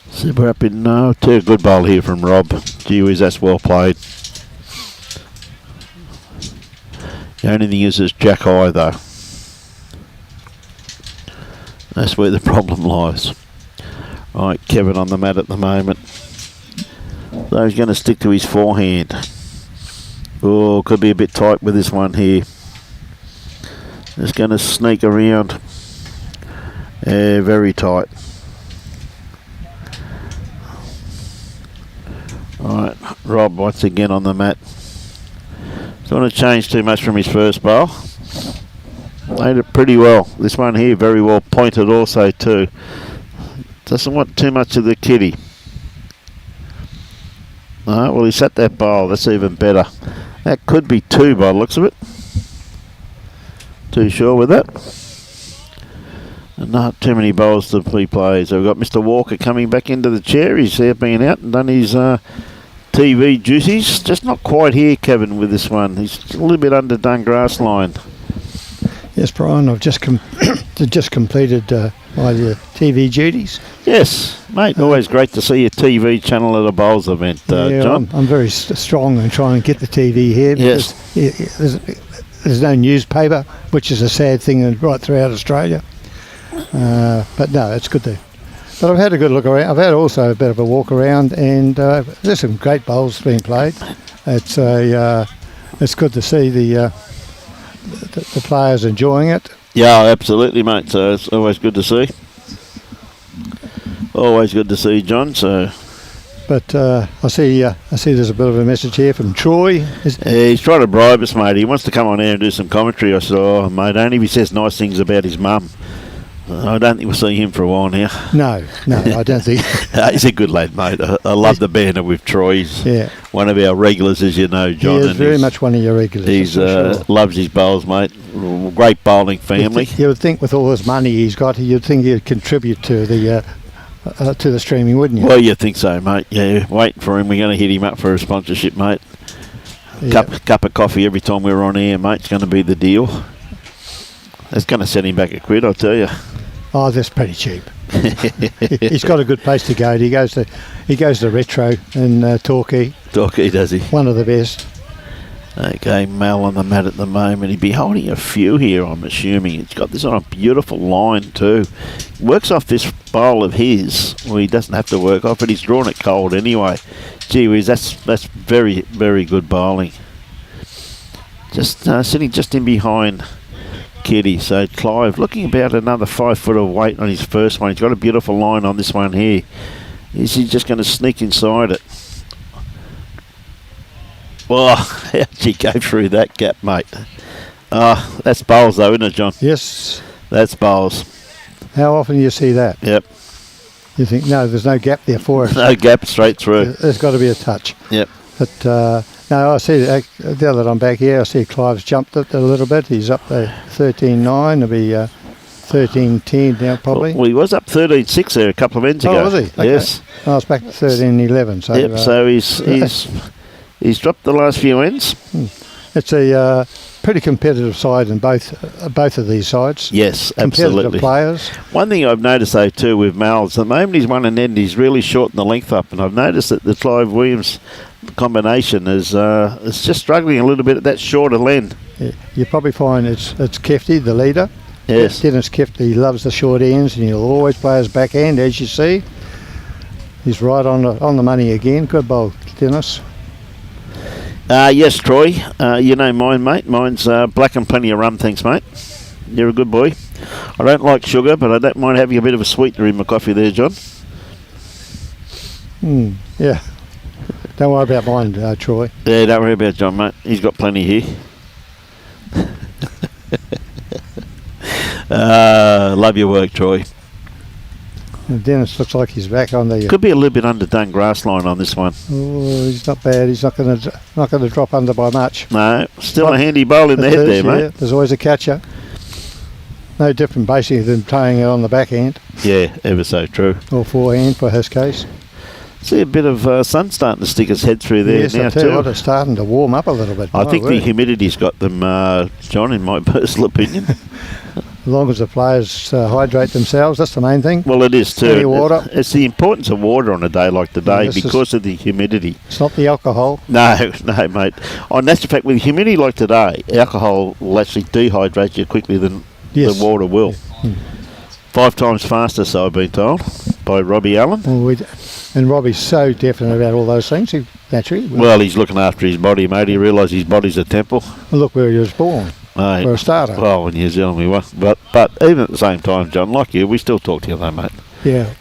Super up in no. A good bowl here from Rob. Gee whiz, that's well played. The only thing is Jack high though. That's where the problem lies. Right, Kevin on the mat at the moment. So he's going to stick to his forehand. Oh, could be a bit tight with this one here. Just going to sneak around. Very tight. Alright, Rob once again on the mat. Don't want to change too much from his first bowl. Made it pretty well. This one here very well pointed also too. Doesn't want too much of the kitty. Alright, well he set that bowl. That's even better. That could be two by the looks of it. Too sure with that. And not too many bowls to be played. So we've got Mr. Walker coming back into the chair. He's been out and done his TV duties. Just not quite here, Kevin, with this one. He's a little bit underdone grass line. Yes, Brian, I've just just completed my TV duties. Yes, mate, always great to see your TV channel at a bowls event, John. I'm very strong in trying to get the TV here. Yes. There's no newspaper, which is a sad thing right throughout Australia. But no, it's good to. But I've had a good look around. I've had also a bit of a walk around, and there's some great bowls being played. It's good to see the players enjoying it. Yeah, absolutely, mate. So it's always good to see. Always good to see, John. So, but I see there's a bit of a message here from Troy. He's trying to bribe us, mate. He wants to come on air and do some commentary. I said, "Oh, mate, only if he says nice things about his mum." I don't think we'll see him for a while now. No, I don't think. He's a good lad, mate. I love the banter with Troy. He's one of our regulars, as you know, John. He is very much one of your regulars. He's loves his bowls, mate. Great bowling family. You would think with all his money he's got, you'd think he'd contribute to the streaming, wouldn't you? Well, you think so, mate. Yeah, waiting for him. We're going to hit him up for a sponsorship, mate. Cup of coffee every time we're on air, mate. It's going to be the deal. That's going to set him back a quid, I'll tell you. Oh, that's pretty cheap. He's got a good place to go. He goes to Retro in Torquay. Torquay, does he? One of the best. Okay, Mel on the mat at the moment. He'd be holding a few here, I'm assuming. It's got this on a beautiful line too. Works off this bowl of his. Well, he doesn't have to work off it. He's drawn it cold anyway. Gee whiz, that's very, very good bowling. Just sitting just in behind Kitty. So Clive looking about another 5 foot of weight on his first one. He's got a beautiful line on this one here. Is he just going to sneak inside it? Oh, how'd she go through that gap, mate? That's bowls though, isn't it, John? Yes. That's bowls. How often do you see that? Yep. You think, no, there's no gap there for us. No gap, straight through. There's got to be a touch. Yep. But no, I see, now that I'm back here, I see Clive's jumped it a little bit. He's up there 13.9. It'll be 13.10 now, probably. Well, he was up 13.6 there a couple of ends ago. Oh, was he? Okay. Yes. I was back to 13.11. So, so he's dropped the last few ends. It's a pretty competitive side in both of these sides. Yes, Competitive absolutely. players. One thing I've noticed though too with Mal's, the moment he's won an end, he's really shortened the length up, and I've noticed that the Clive Williams combination is just struggling a little bit at that shorter length. Yeah, you probably find it's Kefty, the leader. Yes. Dennis Kefty loves the short ends, and he'll always play his back end, as you see. He's right on the money again. Good bowl, Dennis. Yes, Troy. You know mine, mate. Mine's black and plenty of rum, thanks, mate. You're a good boy. I don't like sugar, but I don't mind having a bit of a sweetener in my coffee there, John. Yeah. Don't worry about mine, Troy. Yeah, don't worry about John, mate. He's got plenty here. Love your work, Troy. And Dennis looks like he's back on the. Could be a little bit underdone grass line on this one. Oh, he's not bad. He's not going to drop under by much. No, still a handy bowl in the head there, mate. Yeah, there's always a catcher. No different basically than playing it on the backhand. Yeah, ever so true. Or forehand for his case. See a bit of sun starting to stick its head through there Yes, now I tell you too. what, it's starting to warm up a little bit. I My think word. the humidity's got them, John, in my personal opinion. As long as the players hydrate themselves, that's the main thing. Well, it is too. Plenty of water. It's the importance of water on a day like today Yes, because of the humidity. It's not the alcohol. No, mate. And that's the fact, with humidity like today, alcohol will actually dehydrate you quickly than Yes. the water will. 5 times faster, so I've been told, by Robbie Allen. Well, and Robbie's so definite about all those things. He naturally. Well, he's looking after his body, mate. He realises his body's a temple. Look where he was born. Mate, For a starter. well, in New Zealand we were. But even at the same time, John, like you, we still talk to you though, mate. Yeah.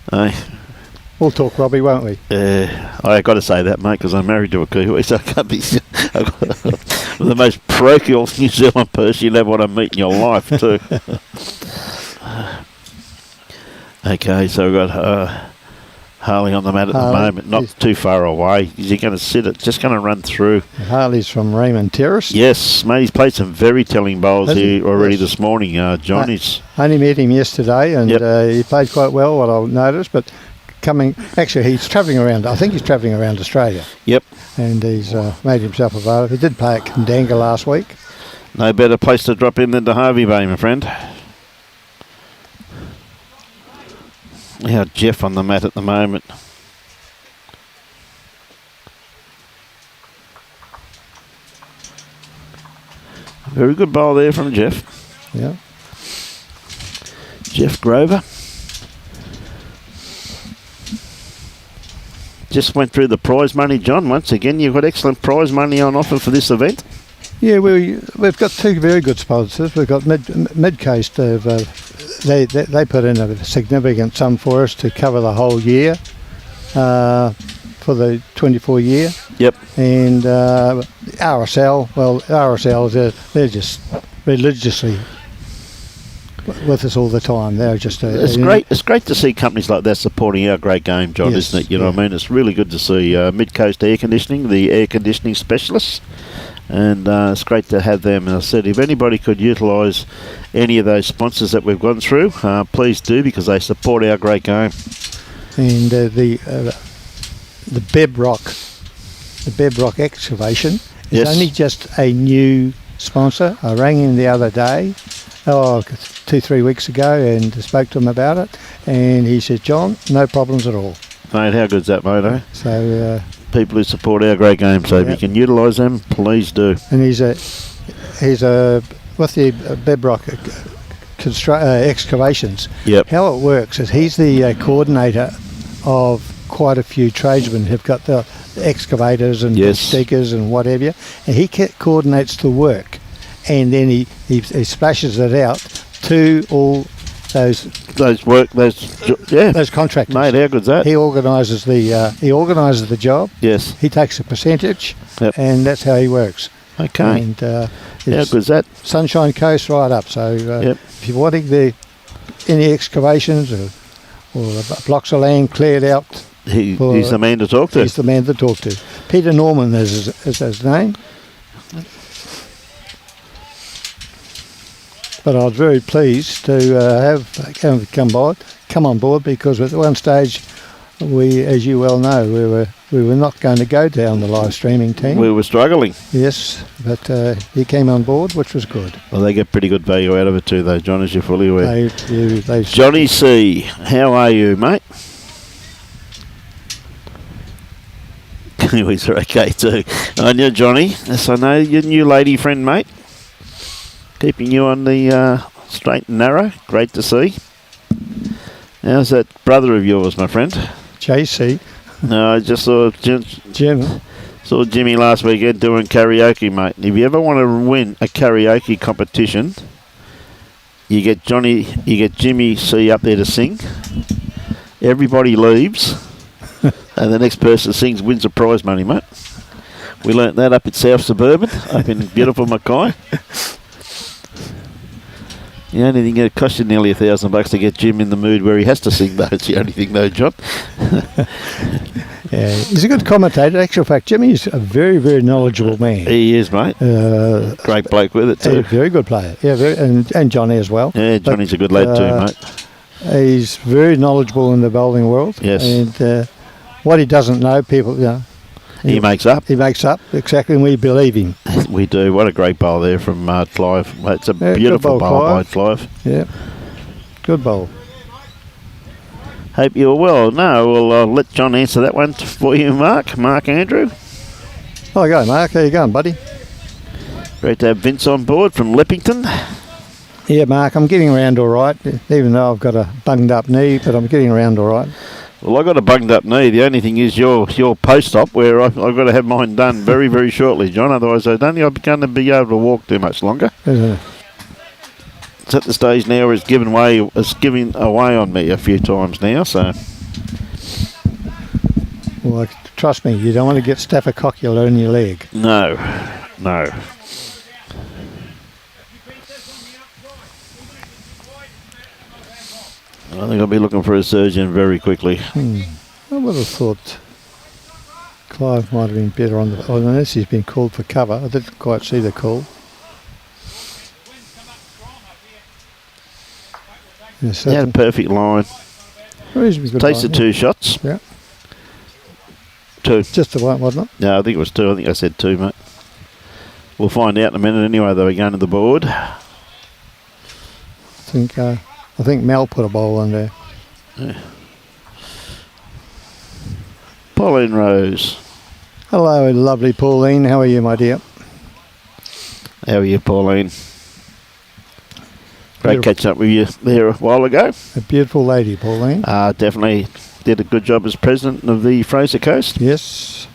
We'll talk, Robbie, won't we? I got to say that, mate, because I'm married to a Kiwi, so I can't be the most parochial New Zealand person you'll ever want to meet in your life, too. Okay, so we've got Harley on the mat at the moment, not too far away. Is he going to sit it? Just going to run through. Harley's from Raymond Terrace. Yes, mate, he's played some very telling bowls Has he? here already Yes. this morning. John is... I only met him yesterday, and he played quite well, what I noticed, but actually he's travelling around, I think he's travelling around Australia. Yep. And he's made himself available. He did play at Kandanga last week. No better place to drop in than to Harvey Bay, my friend. Now Geoff on the mat at the moment. Very good bowl there from Geoff. Yeah. Geoff Grover. Just went through the prize money, John. Once again, you've got excellent prize money on offer for this event. Yeah, we've got two very good sponsors. We've got Mid-Coast. They put in a significant sum for us to cover the whole year for the 24 year. Yep. And RSL, they're just religiously with us all the time. They're just it's great. It's great to see companies like that supporting our great game, John, Yes, isn't it? You know what I mean? It's really good to see Mid-Coast Air Conditioning, the air conditioning specialists. And it's great to have them. And I said, if anybody could utilise any of those sponsors that we've gone through, please do, because they support our great game. And the Bedrock excavation is only just a new sponsor. I rang him the other day, 2-3 weeks ago, and spoke to him about it. And he said, John, no problems at all. Mate, how good's that, mate, eh? So... people who support our great game, so if you can utilise them, please do. And he's with the Bedrock excavations. Yep. How it works is he's the coordinator of quite a few tradesmen who've got the excavators and stickers and whatever, and he coordinates the work, and then he splashes it out to all those contractors. Mate, how good's that? He organises the job. Yes. He takes a percentage, and that's how he works. Okay. And how good's that? Sunshine Coast right up. So if you're wanting any excavations or blocks of land cleared out, he's the man to talk to. He's the man to talk to. Peter Norman is his name. But I was very pleased to have come on board, because at one stage we, as you well know, we were not going to go down the live streaming team. We were struggling. Yes, but he came on board, which was good. Well, they get pretty good value out of it too, though, John, as you're fully aware. They Johnny C, how are you, mate? Kiwis are okay too. I know, Johnny. Yes, I know your new lady friend, mate. Keeping you on the straight and narrow. Great to see. How's that brother of yours, my friend? JC. No, I just saw Jim. Saw Jimmy last weekend doing karaoke, mate. If you ever want to win a karaoke competition, you get Jimmy C up there to sing. Everybody leaves, and the next person sings wins a prize money, mate. We learnt that up at South Suburban, up in beautiful Mackay. The only thing that cost you nearly $1,000 to get Jim in the mood where he has to sing, though. It's the only thing, though, John. Yeah, he's a good commentator. In actual fact, Jimmy's a very, very knowledgeable man. He is, mate. Great bloke with it too. A very good player. Yeah, and Johnny as well. Yeah, Johnny's a good lad too, mate. He's very knowledgeable in the bowling world. Yes. And what he doesn't know, people, he makes up. He makes up, exactly, and we believe him. We do. What a great bowl there from Clive. It's a beautiful bowl by Clive. Yeah, good bowl. Hope you're well. No, well, I'll let John answer that one for you, Mark. Mark Andrew. Oh, go, Mark. How you going, buddy? Great to have Vince on board from Leppington. Yeah, Mark, I'm getting around all right, even though I've got a bunged up knee, but I'm getting around all right. Well, I've got a bunged up knee. The only thing is your post-op, where I've got to have mine done very, very shortly, John. Otherwise, I don't think I'm going to be able to walk too much longer. It's at the stage now where it's giving away on me a few times now. So, well, trust me, you don't want to get staphylococcular in your leg. No. I think I'll be looking for a surgeon very quickly. I would have thought Clive might have been better on the... unless he's been called for cover. I didn't quite see the call. Yes, he had a perfect line. Reasonably good Tasted line, 2 shots. Yeah. 2. Just the one, wasn't it? No, I think it was 2. I think I said 2, mate. We'll find out in a minute anyway, though. We're going to the board. I think Mel put a bowl on there. Yeah. Pauline Rose. Hello, lovely Pauline. How are you, my dear? How are you, Pauline? Great catching up with you there a while ago. A beautiful lady, Pauline. Definitely did a good job as president of the Fraser Coast. Yes.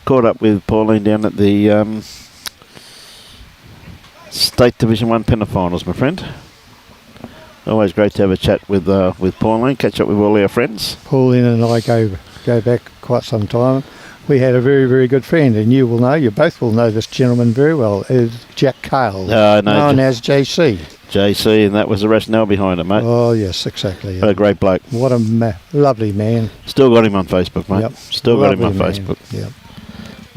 Caught up with Pauline down at the State Division 1 Pennafinals, my friend. Always great to have a chat with Pauline, catch up with all our friends. Pauline and I go back quite some time. We had a very, very good friend, and you both will know this gentleman very well, is Jack Cale, known as JC. JC, and that was the rationale behind it, mate. Oh, yes, exactly. What a great bloke. What a lovely man. Still got him on Facebook, mate. Yep. Still got him on Facebook. Yep.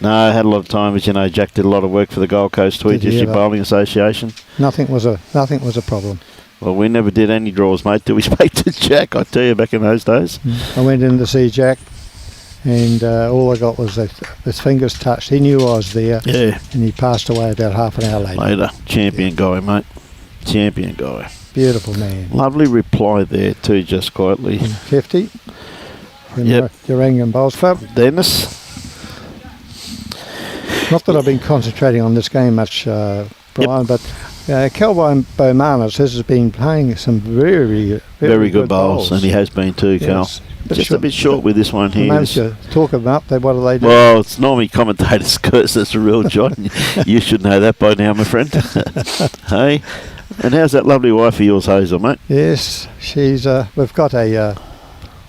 No, I had a lot of time, as you know. Jack did a lot of work for the Gold Coast-Tweed District Bowling Association. Nothing was a problem. Well, we never did any draws, mate, till we spoke to Jack, I tell you, back in those days. I went in to see Jack, and all I got was that his fingers touched. He knew I was there, yeah, and he passed away about half an hour later. Champion guy, mate. Champion guy. Beautiful man. Lovely reply there, too, just quietly. Kefty. Yep. Urangan Bowls. Dennis. Not that I've been concentrating on this game much, Brian, but Calvin Baumanis has been playing some very, very good bowls, and he has been too, Cal. Yes. Just a bit short with this one here. Managed to talk them up. What do they do? Well, it's normally commentators' curse. That's a real John. You should know that by now, my friend. Hey, and how's that lovely wife of yours, Hazel, mate? Yes, she's. We've got a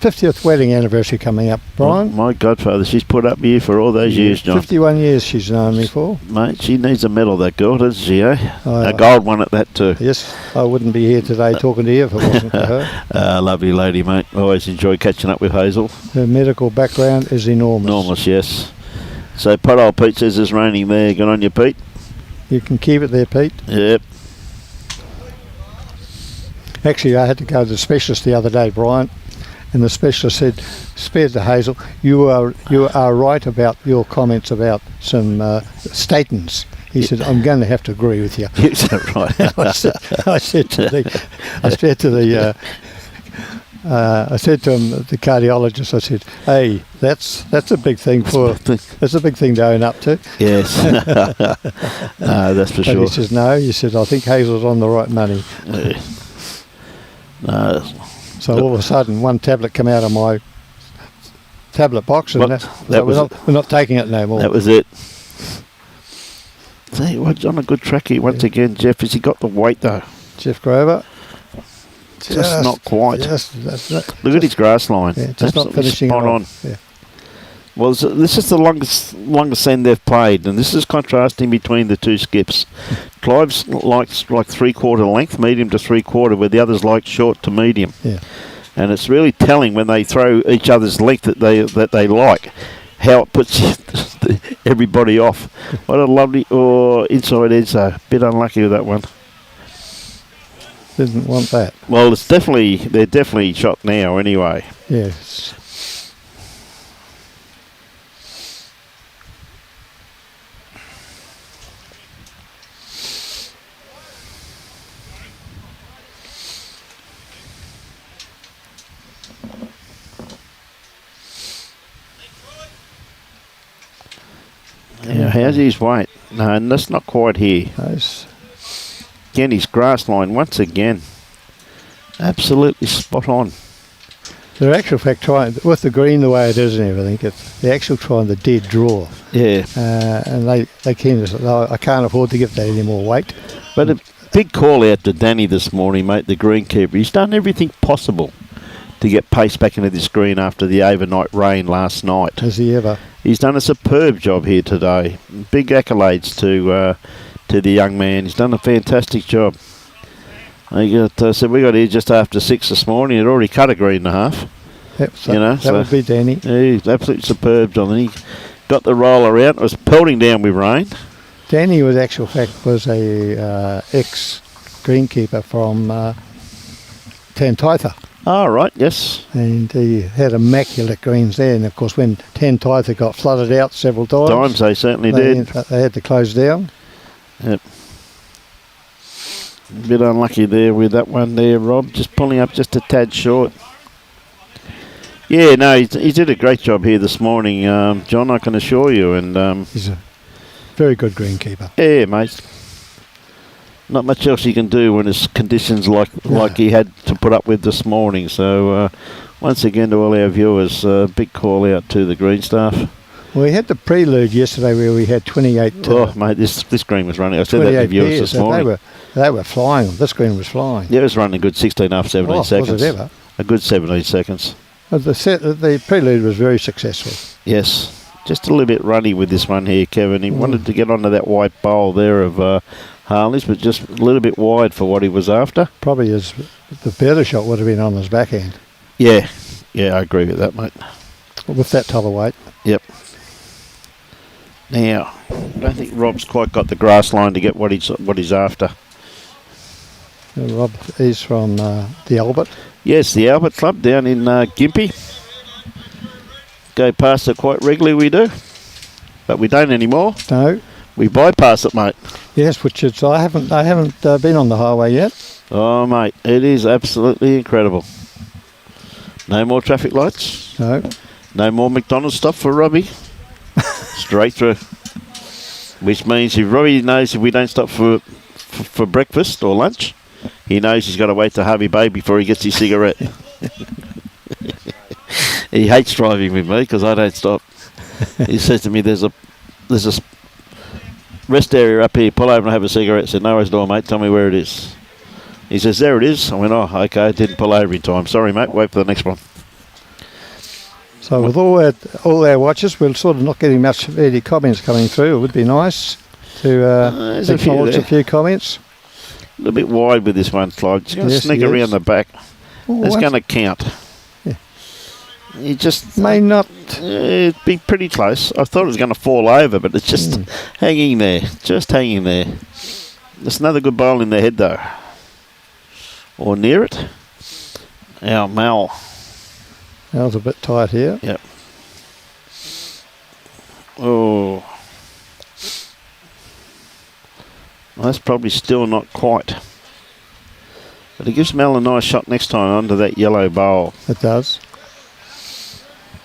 50th wedding anniversary coming up, Brian. My godfather, she's put up here for all those years, John. 51 years she's known me for. Mate, she needs a medal, that girl, doesn't she, eh? A gold one at that too. Yes, I wouldn't be here today talking to you if it wasn't for her. Lovely lady, mate. Always enjoy catching up with Hazel. Her medical background is enormous. Enormous, yes. So Pothole Pete says it's raining there. Good on you, Pete. You can keep it there, Pete. Yep. Actually, I had to go to the specialist the other day, Brian, and the specialist said, "Spared to Hazel, you are right about your comments about some statins." He said, "I'm going to have to agree with you." Is that right? I said to him, the cardiologist, I said, "Hey, that's a big thing that's a big thing to own up to." Yes. No, that's for But sure. he says, "No," he said, "I think Hazel's on the right money." Yeah. No, So all of a sudden, one tablet come out of my tablet box, and we're not taking it no more. that was it. See, well, on a good track here once again, Geoff. Has he got the weight though? Geoff Grover. Just not quite. Look at his grass line. Yeah, just not Absolutely finishing spot it on. off. Yeah. Well, this is the longest end they've played, and this is contrasting between the two skips. Clive's like 3/4 length, medium to 3/4, where the others like short to medium. Yeah. And it's really telling when they throw each other's length that they like, how it puts everybody off. What a lovely inside edge though. Bit unlucky with that one. Didn't want that. Well, they're definitely shot now anyway. Yes. Yeah, how's his weight? No, and that's not quite here. Nice. Again, his grass line once again. Absolutely spot on. They're actual fact trying, with the green the way it is and everything, they're actually trying the dead draw. Yeah. And they came to say, "No, I can't afford to give that any more weight." But a big call out to Danny this morning, mate, the greenkeeper. He's done everything possible to get pace back into this green after the overnight rain last night. Has he ever? He's done a superb job here today. Big accolades to the young man. He's done a fantastic job. We got here just after 6 this morning. He'd already cut a green and a half. Yep, that would be Danny. Yeah, he's absolutely superb, John. And he got the roller out. It was pelting down with rain. Danny was actual fact was a ex greenkeeper from Tantitha. Oh, right, yes. And he had immaculate greens there. And of course, when Tantitha got flooded out several times, They certainly did. They had to close down. Yep. A bit unlucky there with that one there, Rob. Just pulling up just a tad short. Yeah, no, he did a great job here this morning, John, I can assure you. And He's a very good greenkeeper. yeah, mate. Not much else he can do when it's conditions like he had to put up with this morning. So once again to all our viewers, big call out to the green staff. Well, we had the prelude yesterday where we had 28. Oh, mate, this green was running. I said that to viewers this morning. They were flying. This green was flying. Yeah, it was running a good 16 half, 17 seconds. Was it ever? A good 17 seconds. But the prelude was very successful. Yes. Just a little bit runny with this one here, Kevin. He wanted to get onto that white bowl there of Harley's, but just a little bit wide for what he was after. Probably the better shot would have been on his backhand. Yeah, I agree with that, mate. With that type of weight. Yep. Now, I don't think Rob's quite got the grass line to get what he's after. Rob, he's from the Albert. Yes, the Albert Club down in Gympie. Go past it quite regularly, we do. But we don't anymore. No. We bypass it, mate. Yes, which is I haven't been on the highway yet. Oh, mate, it is absolutely incredible. No more traffic lights. No. No more McDonald's stuff for Robbie. Straight through. Which means if Robbie knows if we don't stop for breakfast or lunch, he knows he's got to wait to Harvey Bay before he gets his cigarette. He hates driving with me because I don't stop. He says to me, there's a rest area up here, pull over and have a cigarette. I said, no worries, door, mate, tell me where it is. He says, there it is. I went, oh, okay, didn't pull over in time. Sorry, mate, wait for the next one. So with all our watches, we're sort of not getting much any comments coming through. It would be nice to acknowledge a few comments. A little bit wide with this one, Clive. Just going to sneak around the back. It's going to count. Yeah. You just may not. It'd be pretty close. I thought it was going to fall over, but it's just hanging there. Just hanging there. There's another good bowl in the head, though. or near it. Our Mal. Mal's a bit tight here. Yep. Oh. Well, that's probably still not quite. But it gives Mel a nice shot next time under that yellow bowl. It does.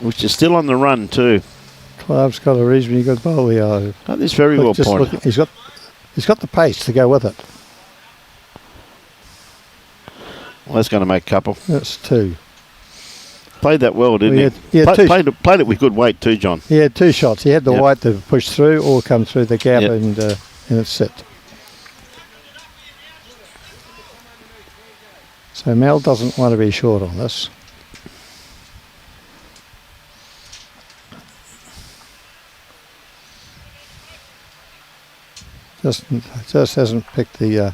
Which is still on the run too. Clive's got a reasonably good bowl here. That is very well pointed. He's got the pace to go with it. Well, that's going to make a couple. That's 2. Played that well, didn't he? Played it with good weight too, John. He had 2 shots. He had the white to push through or come through the gap and it's sit. So Mel doesn't want to be short on this. Just hasn't picked the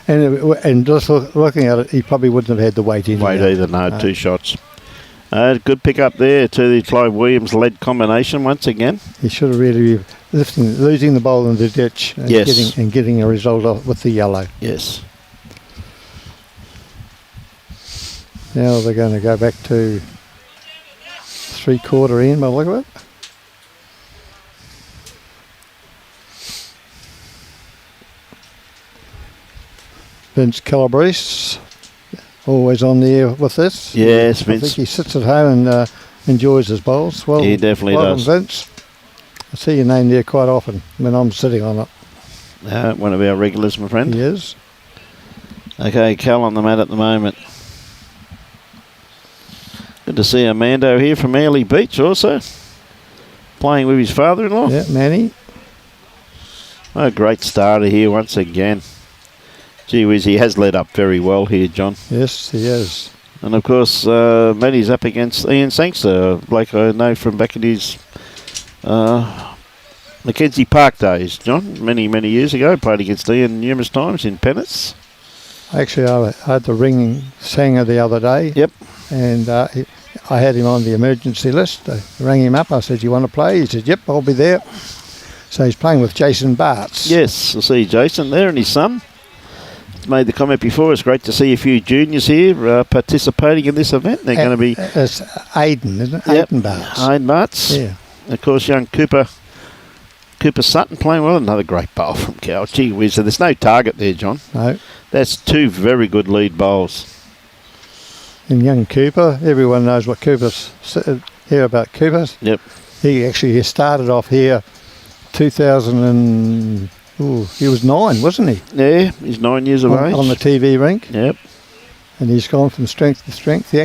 and just looking at it, he probably wouldn't have had the weight in. Weight either, no. 2 shots. Good pick up there to the Clive Williams-led combination once again. He should have really been losing the bowl in the ditch and, getting a result off with the yellow. Yes. Now they're going to go back to 3/4 in by the look of it. Vince Calabrese, always on the air with this. Yes, Vince. I think he sits at home and enjoys his bowls. Well, he definitely does. Vince. I see your name there quite often when I'm sitting on it. One of our regulars, my friend. He is. Okay, Cal on the mat at the moment. Good to see Armando here from Airlie Beach also, playing with his father-in-law. Yeah, Manny. Oh, great starter here once again. Gee whiz, he has led up very well here, John. Yes, he is. And of course, Matty's up against Ian Sangster, Blake I know from back in his Mackenzie Park days, John. Many, many years ago, played against Ian numerous times in Pennis. Actually, I had the ringing singer the other day. Yep. And I had him on the emergency list. I rang him up. I said, "You want to play?" He said, "Yep, I'll be there." So he's playing with Jason Bartz. Yes, I see Jason there and his son. Made the comment before. It's great to see a few juniors here participating in this event. They're going to be. It's Aiden, isn't it? Yep. Aiden Bartz. Aiden Bartz. Yeah. And of course, young Cooper Sutton playing well. Another great bowl from Cal. Gee whiz. So there's no target there, John. No. That's 2 very good lead bowls. And young Cooper, everyone knows what here about Cooper. Yep. He started off here 2000 and he was 9, wasn't he? Yeah, he's 9 years of age. On the TV rink. Yep. And he's gone from strength to strength. He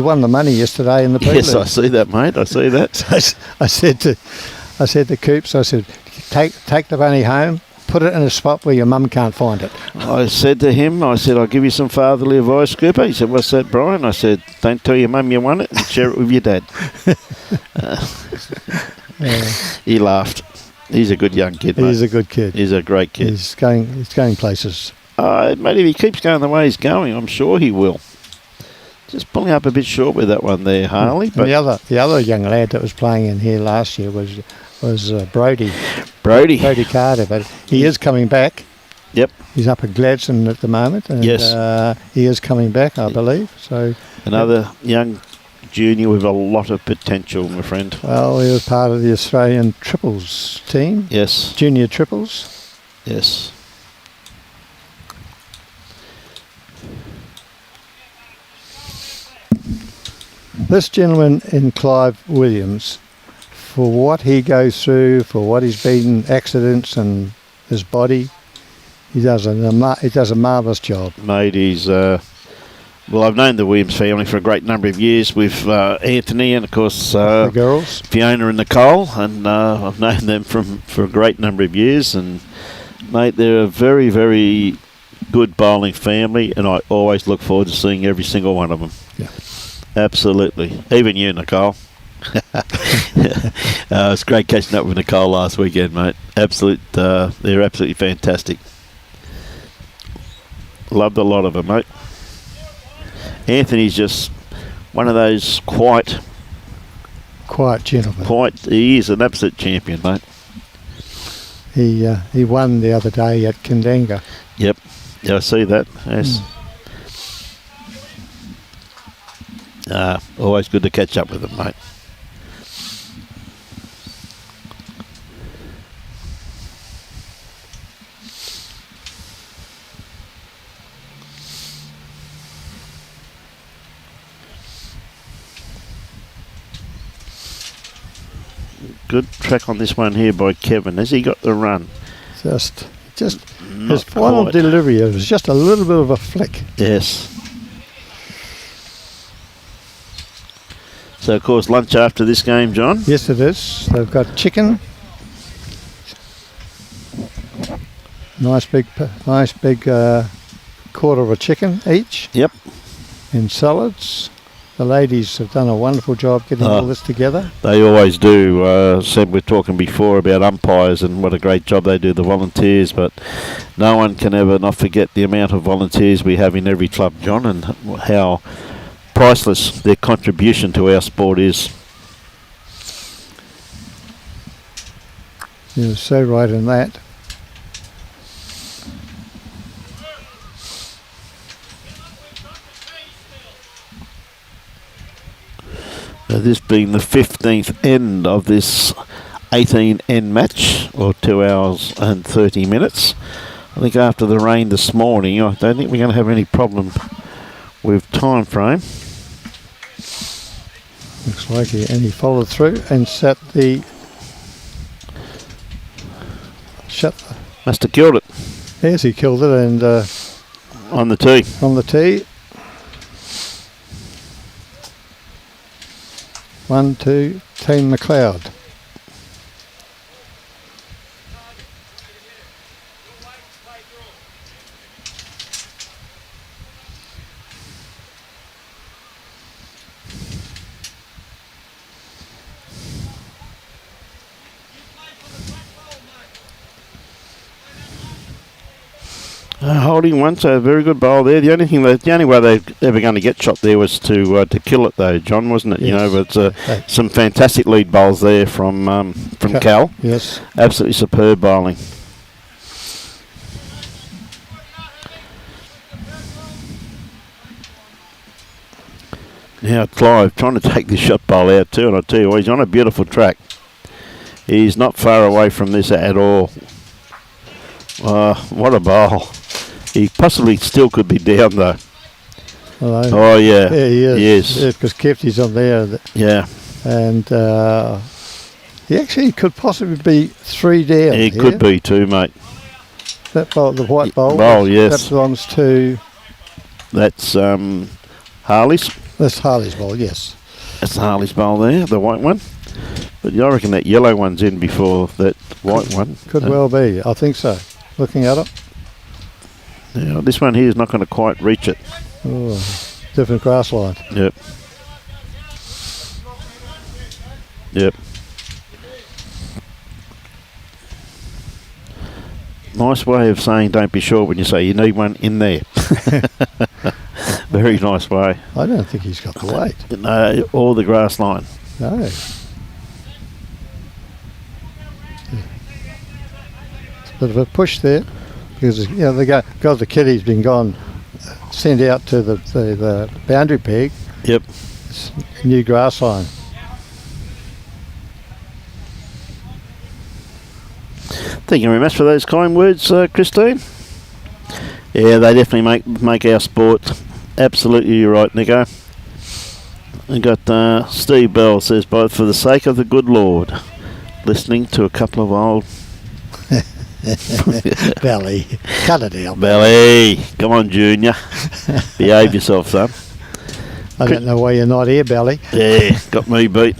won the money yesterday in the P-League. Yes, I see that, mate. I see that. So I said to Coops, I said, take the money home, put it in a spot where your mum can't find it. I said to him, I'll give you some fatherly advice, Cooper. He said, "What's that, Brian?" I said, "Don't tell your mum you won it and share it with your dad." He laughed. He's a good young kid, mate. He's a good kid. He's a great kid. He's going places. Mate, if he keeps going the way he's going, I'm sure he will. Just pulling up a bit short with that one there, Harley. But the other young lad that was playing in here last year was Brody Carter, but he is coming back. Yep. He's up at Gladstone at the moment, and yes. He is coming back, I believe. So another young junior with a lot of potential, my friend. Well, he was part of the Australian triples team. Yes. Junior triples. Yes. This gentleman in Clive Williams, for what he goes through, for what he's been, accidents and his body, he does a marvellous job. Mate, he's well, I've known the Williams family for a great number of years with Anthony and of course the girls, Fiona and Nicole, and I've known them for a great number of years. And mate, they're a very, very good bowling family, and I always look forward to seeing every single one of them. Yeah. Absolutely. Even you, Nicole. It's great catching up with Nicole last weekend, mate. They're absolutely fantastic. Loved a lot of them, mate. Anthony's just one of those quiet gentlemen. He is an absolute champion, mate. He won the other day at Kandanga. Yep. Yeah, I see that. Yes. Always good to catch up with them, mate. Good track on this one here by Kevin. Has he got the run? Just Not his final quite. delivery, it was just a little bit of a flick. Yes. So, of course, lunch after this game, John. Yes, it is. They've got chicken. Nice big quarter of a chicken each. Yep. In salads. The ladies have done a wonderful job getting all this together. They always do. Said we're talking before about umpires and what a great job they do, the volunteers, but no one can ever not forget the amount of volunteers we have in every club, John, and how priceless their contribution to our sport is. You're so right in that. This being the 15th end of this 18 end match, or 2 hours and 30 minutes. I think after the rain this morning, I don't think we're going to have any problem with time frame. Looks like he followed through and Must have killed it yes, he killed it and on the tee. on the tee. 1-2, Team MacLeod. Holding one, so a very good bowl there. The only way they're ever going to get shot there was to kill it, though, John, wasn't it? Yes. You know, but some fantastic lead bowls there from Cal. Yes. Absolutely superb bowling. Now Clive trying to take this shot bowl out too, and I tell you, he's on a beautiful track. He's not far away from this at all. What a bowl. He possibly still could be down though. Hello. Oh yeah. Yeah, he is. Yes. Yeah, because Kefty's on there. Yeah. And he actually could possibly be 3 down. He could be too, mate. That bowl, the white bowl. Bowl, yes. That belongs to... That's Harley's. That's Harley's bowl, yes. That's Harley's bowl there, the white one. But I reckon that yellow one's in before that white one. Could well be. I think so. Looking at it. Yeah, this one here is not going to quite reach it. Oh, different grass line. Yep. Yep. Nice way of saying don't be short when you say you need one in there. Very nice way. I don't think he's got the weight. No, or the grass line. No. It's a bit of a push there because the kiddie's been gone, sent out to the boundary peg. Yep. It's a new grass line. Thank you very much for those kind words, Christine. Yeah, they definitely make our sport. Absolutely, you're right, Nico. We got Steve Bell says, both for the sake of the good Lord, listening to a couple of old... Belly. Cut it out. Belly. Come on, Junior. Behave yourself, son. I don't know why you're not here, Belly. Yeah, got me beat.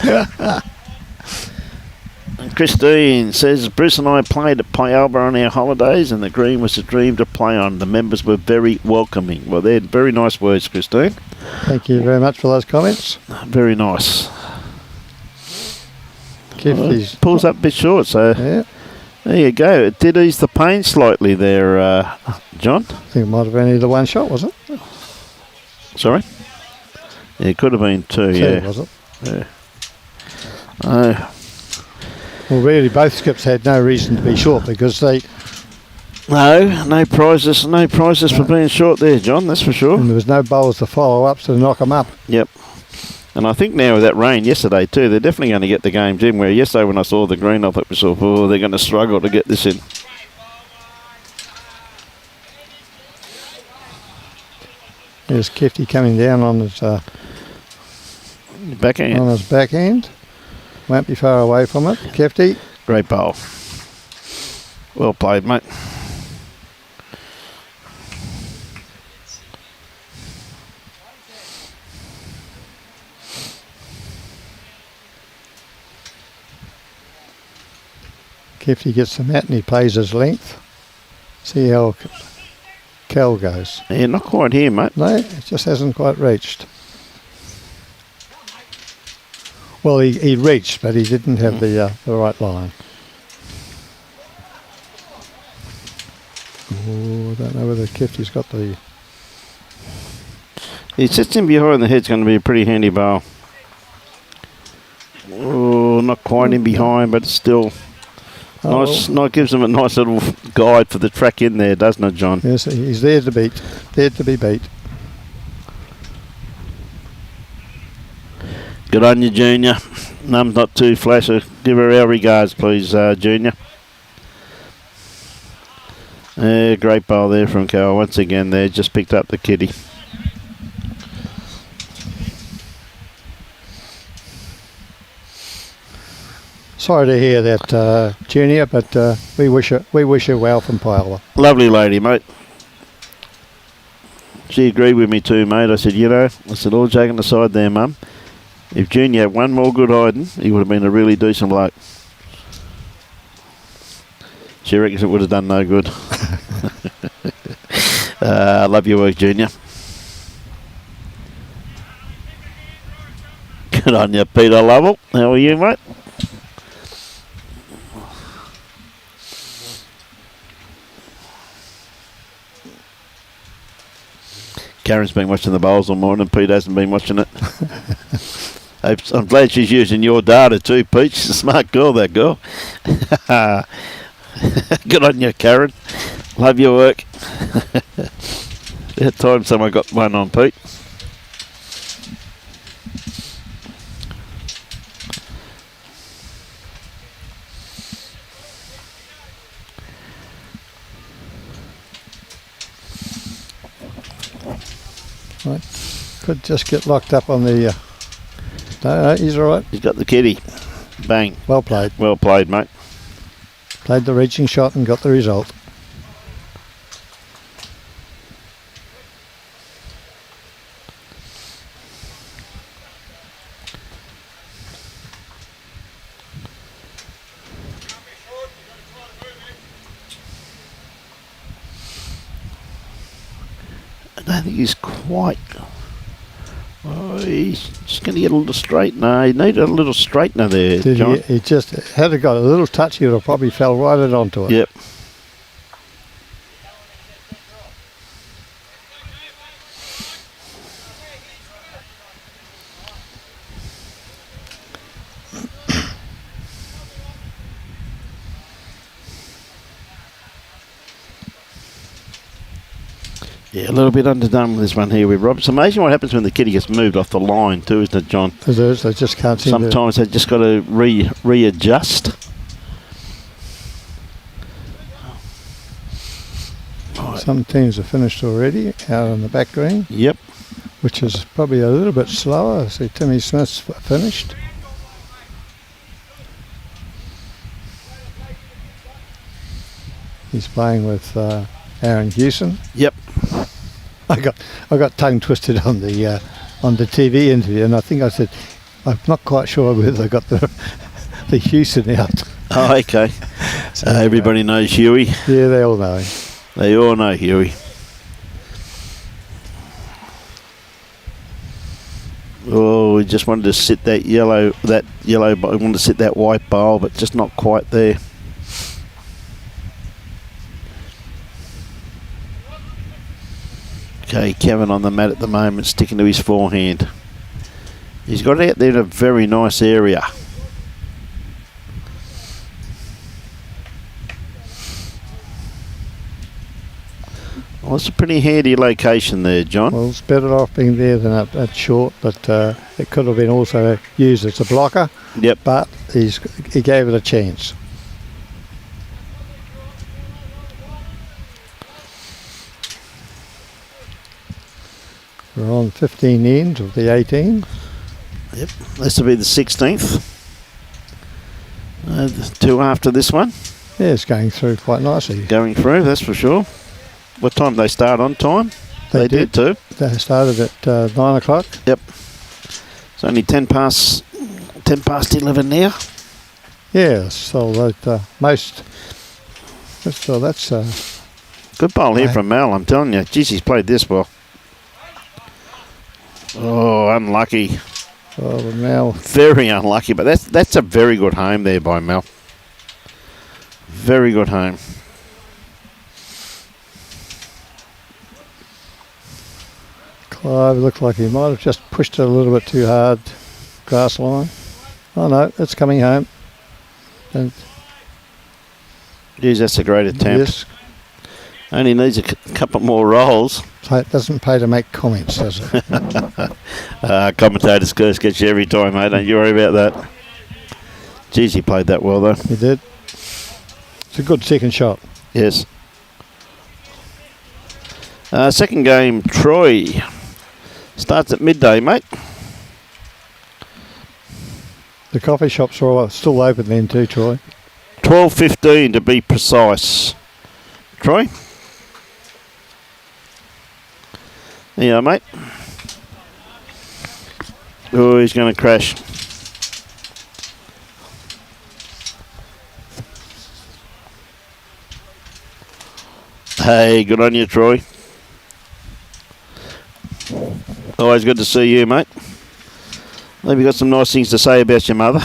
Christine says, Bruce and I played at Pialba on our holidays and the green was a dream to play on. The members were very welcoming. Well, they're very nice words, Christine. Thank you very much for those comments. Very nice. Pulls up a bit short, so yeah. There you go. It did ease the pain slightly there, John. I think it might have been either one shot, was it? Sorry? Yeah, it could have been two, yeah. Was it? Yeah. Well, really, both skips had no reason to be short because they... No prizes for being short there, John, that's for sure. And there was no bowls to follow up to knock them up. Yep. And I think now with that rain yesterday too, they're definitely going to get the games in. Where yesterday when I saw the green, I thought to myself, oh, they're going to struggle to get this in. There's Kefty coming down on his backhand. On his backhand. Won't be far away from it. Kefty. Great bowl. Well played, mate. Kefty gets the mat and he plays his length. See how Cal goes. Yeah, not quite here, mate. No, it just hasn't quite reached. Well, he reached, but he didn't have the right line. Oh, I don't know whether Kefty's got the... He sits in behind the head's going to be a pretty handy bowl. Oh, not quite in behind, but still... Nice, gives him a nice little guide for the track in there, doesn't it, John? Yes, he's there to beat. There to be beat. Good on you, Junior. Mum's not too flash, so give her our regards, please, Junior. Great bowl there from Carl. Once again there, just picked up the kitty. Sorry to hear that, Junior, but we wish her well from Pialba. Lovely lady, mate. She agreed with me too, mate. I said, all joking aside there, Mum, if Junior had one more good hiding, he would have been a really decent bloke. She reckons it would have done no good. Love your work, Junior. Good on you, Peter Lovell. How are you, mate? Karen's been watching the bowls all morning. Pete hasn't been watching it. I'm glad she's using your data too, Pete. She's a smart girl, that girl. Good on you, Karen. Love your work. That time someone got one on Pete. Right. Could just get locked up on the... No, he's all right. He's got the kitty. Bang. Well played. Well played, mate. Played the reaching shot and got the result. I don't think he's quite... Oh, he's just going to get a little straight. No, he needed a little straightener there, John. He just had it got a little touch, he would have probably fell right onto it. Yep. Yeah, a little bit underdone with this one here with Rob. It's amazing what happens when the kitty gets moved off the line too, isn't it, John? It is. They just can't seem Sometimes they just got to readjust. Some teams are finished already out on the back green. Yep. Which is probably a little bit slower. I see Timmy Smith's finished. He's playing with Aaron Hewson. Yep. I got tongue twisted on the TV interview, and I think I said I'm not quite sure whether I got the Hewson out. Oh, okay. So everybody knows Huey. Yeah, they all know him. They all know Huey. Oh, we just wanted to sit that yellow. We wanted to sit that white bowl, but just not quite there. Okay, Kevin on the mat at the moment, sticking to his forehand. He's got it out there in a very nice area. Well, it's a pretty handy location there, John. Well, it's better off being there than at short, but it could have been also used as a blocker. Yep. But he gave it a chance. We're on 15 ends of the 18. Yep. This will be the 16th. 2 after this one. Yeah, it's going through quite nicely. Going through, that's for sure. What time did they start on time? They did too. They started at 9 o'clock. Yep. It's only 10 past 11 now. Yeah, so that that's good bowl here from Mal, I'm telling you. Geez, he's played this well. Oh, unlucky. Oh, Mal. Very unlucky, but that's a very good home there by Mel. Very good home. Clive looked like he might have just pushed it a little bit too hard. Grass line. Oh no, it's coming home. And geez, that's a great attempt. yes, only needs a couple more rolls. so it doesn't pay to make comments, does it? Commentator's curse gets you every time, mate. Don't you worry about that. Geez, he played that well, though. He did. It's a good second shot. Yes. Second game, Troy. Starts at midday, mate. The coffee shops are still open then too, Troy. 12:15 to be precise. Troy? There you are, mate. Oh, he's going to crash. Hey, good on you, Troy. Always good to see you, mate. Maybe you got some nice things to say about your mother.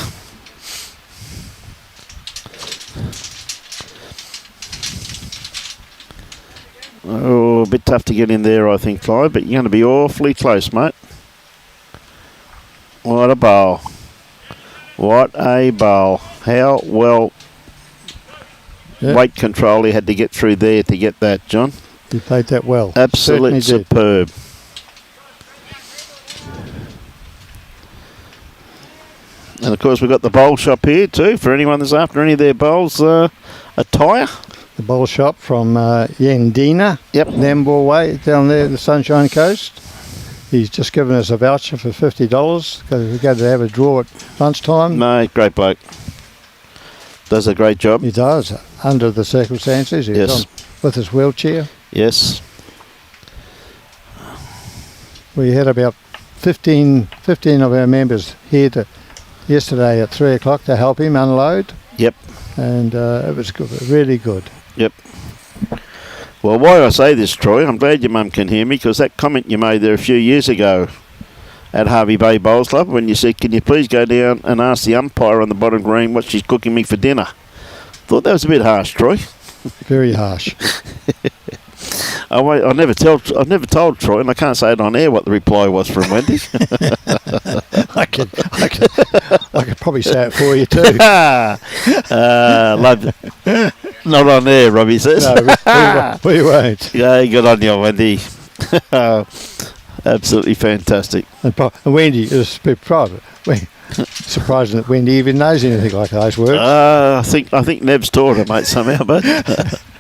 Oh, a bit tough to get in there, I think, Clive, but you're going to be awfully close, mate. What a bowl. What a bowl. How well weight control he had to get through there to get that, John. He played that well. Absolutely superb. And of course we've got the bowl shop here too for anyone that's after any of their bowls attire. The bowl shop from Yandina, Nambour Way, down there, the Sunshine Coast. He's just given us a voucher for $50 because we're going to have a draw at lunchtime. Mate, great bloke. Does a great job. He does, under the circumstances. He's yes. With his wheelchair. Yes. We had about 15 of our members here yesterday at 3 o'clock to help him unload. Yep. And it was good, really good. Yep. Well, why I say this, Troy, I'm glad your mum can hear me, because that comment you made there a few years ago at Harvey Bay Bowls Club when you said, can you please go down and ask the umpire on the bottom green what she's cooking me for dinner? Thought that was a bit harsh, Troy. Very harsh. I've never told Troy, and I can't say it on air what the reply was from Wendy. I could probably say it for you too. Love it. Not on air, Robbie says. No, we won't. Yeah, good on you, Wendy. Absolutely fantastic. And Wendy is a bit private. Surprising that Wendy even knows anything like those words. I think Neb's taught her, mate, somehow, but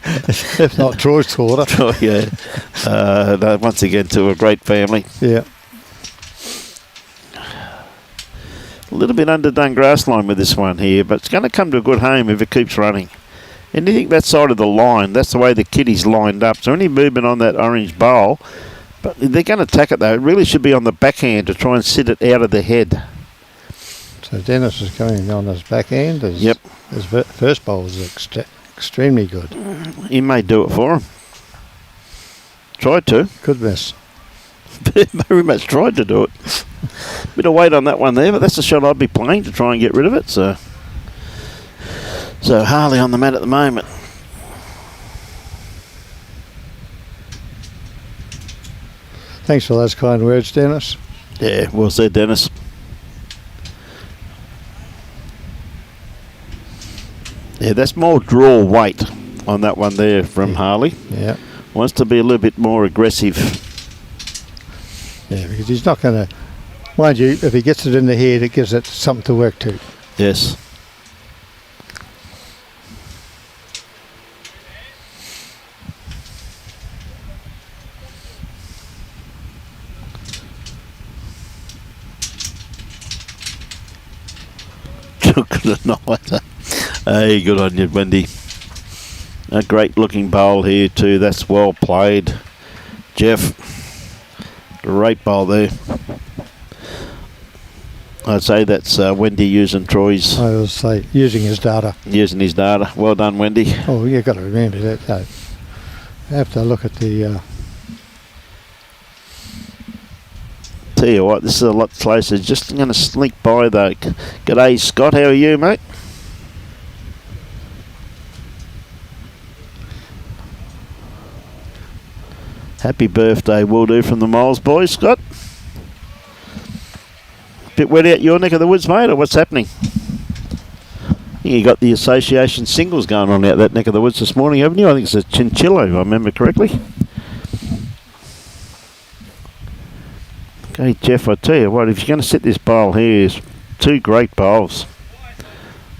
if not, Troy's taught her. Yeah. No, once again, to a great family. Yeah. A little bit underdone grass line with this one here, but it's going to come to a good home if it keeps running. Anything that side of the line, that's the way the kiddies lined up. So any movement on that orange bowl, but they're going to attack it though. It really should be on the backhand to try and sit it out of the head. So Dennis is going on his backhand. His first bowl is extremely good. He may do it for him. Tried to. Good miss. Very much tried to do it. Bit of weight on that one there, but that's the shot I'd be playing to try and get rid of it. So Harley on the mat at the moment. Thanks for those kind words, Dennis. Yeah, well said, Dennis. Yeah, that's more draw weight on that one there from Harley. Yeah. Wants to be a little bit more aggressive. Yeah, because he's not going to... Mind you, if he gets it in the head, it gives it something to work to. Yes. Good night. Hey, good on you, Wendy. A great looking bowl here too. That's well played, Geoff. Great bowl there. I'd say that's Wendy using Troy's. I will say using his data. Using his data. Well done, Wendy. Oh, you've got to remember that though. You have to look at the... Tell you what, this is a lot closer. Just going to slink by though. G'day, Scott. How are you, mate? Happy birthday, will do, from the Miles boys, Scott. Bit wet out your neck of the woods, mate, or what's happening? I think you got the association singles going on out that neck of the woods this morning, haven't you? I think it's a chinchilla, if I remember correctly. Okay, Geoff, I tell you what, if you're going to set this bowl here, it's two great bowls.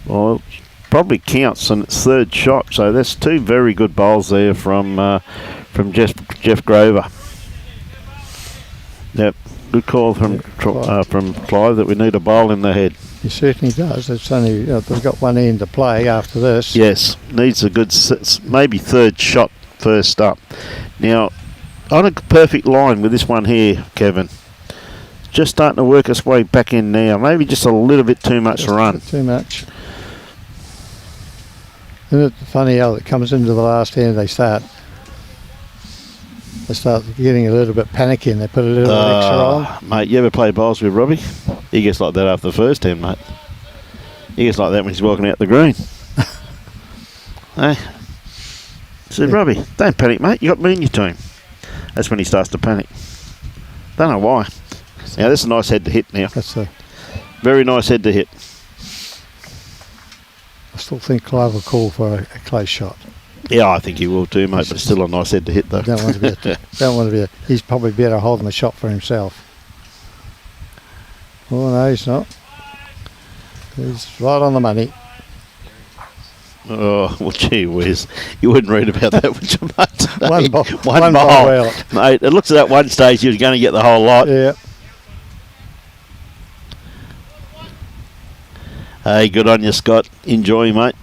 Well, probably counts on its third shot, so that's two very good bowls there from Geoff Grover. Yep, good call from Clive that we need a bowl in the head. He certainly does. It's only they've got one end to play after this. Yes, needs a good maybe third shot first up. Now, on a perfect line with this one here, Kevin. Just starting to work its way back in now. Maybe just a little bit too much Just run. A bit too much. Isn't it funny how it comes into the last hand, they start getting a little bit panicky and they put a little bit extra on. Mate, you ever play bowls with Robbie? He gets like that after the first hand, mate. He gets like that when he's walking out the green. Hey? Said, Robbie, don't panic, mate. You got me in your team. That's when he starts to panic. Don't know why. Now, this is a nice head to hit now. That's a very nice head to hit. I still think Clive will call for a close shot. Yeah, I think he will too, mate, but it's still a nice head to hit, though. Don't want to be he's probably better holding the shot for himself. Oh, no, he's not. He's right on the money. Oh, well, gee whiz. You wouldn't read about that, would you, mate? One bowl bowl. Mate, it looks at that one stage you was going to get the whole lot. Yeah. Hey, good on you, Scott. Enjoy, mate.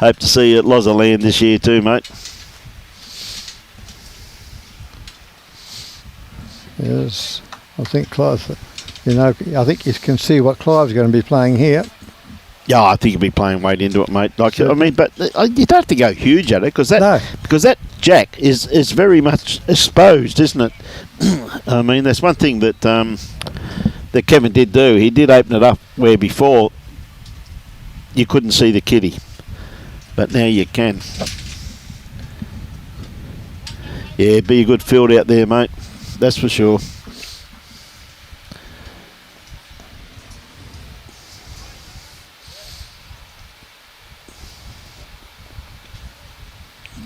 Hope to see you at Lozaland this year too, mate. Yes, I think Clive, I think you can see what Clive's going to be playing here. Yeah, I think he'll be playing weight into it, mate. Like, I mean, but you don't have to go huge at it because that jack is very much exposed, isn't it? I mean, that's one thing that that Kevin did do. He did open it up where before you couldn't see the kitty, but now you can. Yeah, be a good field out there, mate. That's for sure.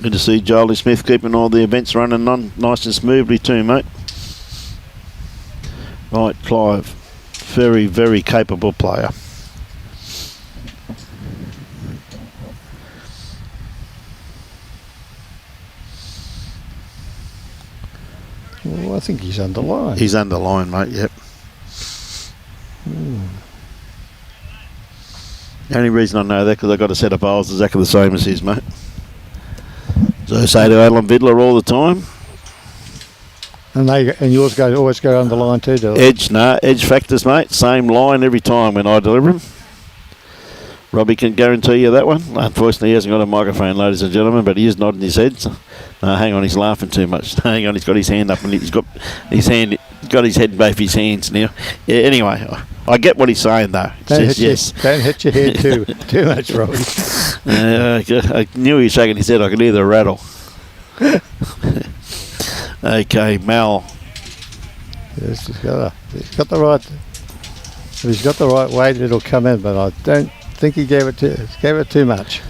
Good to see Charlie Smith keeping all the events running on nice and smoothly too, mate. Right, Clive. Very, very capable player. Well, I think he's underlined. He's underlined, mate, yep. The only reason I know that because I've got a set of bowls exactly the same as his, mate. So I say to Alan Vidler all the time. And yours always go underline too, do they? Edge factors, mate. Same line every time when I deliver them. Robbie can guarantee you that one. Unfortunately, he hasn't got a microphone, ladies and gentlemen, but he is nodding his head. So, hang on, he's laughing too much. Hang on, he's got his hand up and he's got his head in both his hands now. Yeah, anyway, I get what he's saying though. Don't hit your head too much, Robbie. I knew he was shaking his head. I could hear the rattle. Okay, Mal. Yes, he's got the right. If he's got the right weight, it'll come in. But I don't think he gave it too much.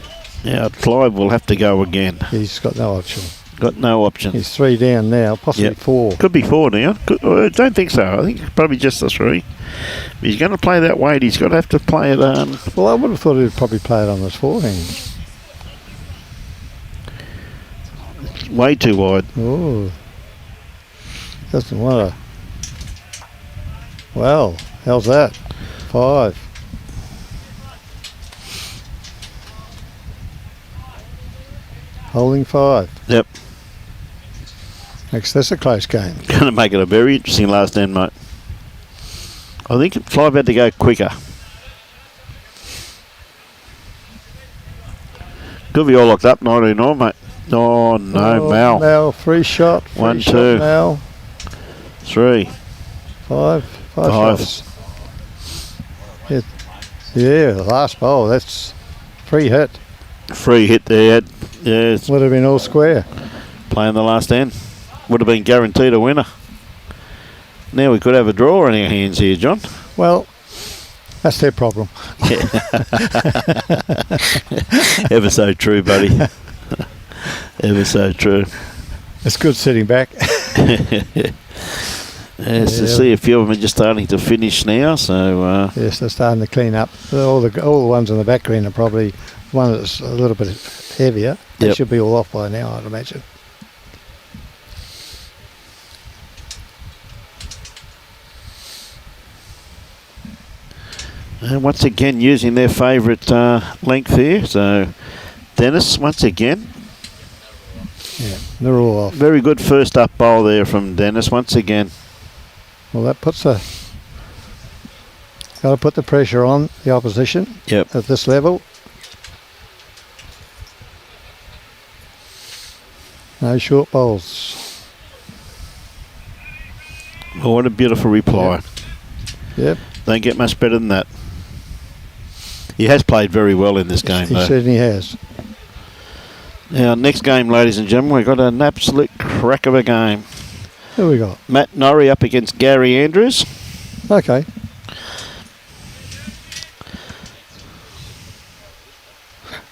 Now Clive will have to go again. He's got no option. Got no option. He's 3 down now, possibly Yep. 4. Could be 4 now. I don't think so. I think it's probably just the 3. If he's going to play that weight, he's got to have to play it. Well, I would have thought he'd probably play it on his forehand. Way too wide. Oh. Doesn't want to. Well, how's that? 5. Holding 5. Yep. Makes this a close game. Going to make it a very interesting last end, mate. I think Clive had to go quicker. Could be all locked up, 19 mate. Oh, no, Mal. Mal, free shot. Free 1, shot, 2. Mal. 3. 5 5. shots. Yeah, the last bowl, that's free hit. Free hit there. Yeah, it's Would have been all square. playing the last end. Would have been guaranteed a winner. Now we could have a draw in our hands here, John. Well, that's their problem. Ever so true, buddy. Ever so true. It's good sitting back. Yes, to see a few of them are just starting to finish now, so Yes, they're starting to clean up. All the ones on the back green are probably one that's a little bit heavier. They Yep. should be all off by now, I'd imagine. and once again using their favourite length here. So Dennis once again. Yeah, they're all off. Very good first up bowl there from Dennis once again. Well, that puts got to put the pressure on the opposition Yep. at this level. No short bowls. Oh, what a beautiful reply. Yep. Don't get much better than that. He has played very well in this game, He though. certainly has. Now, next game, ladies and gentlemen, we've got an absolute crack of a game. Who we got? Matt Norrie up against Gary Andrews. Okay.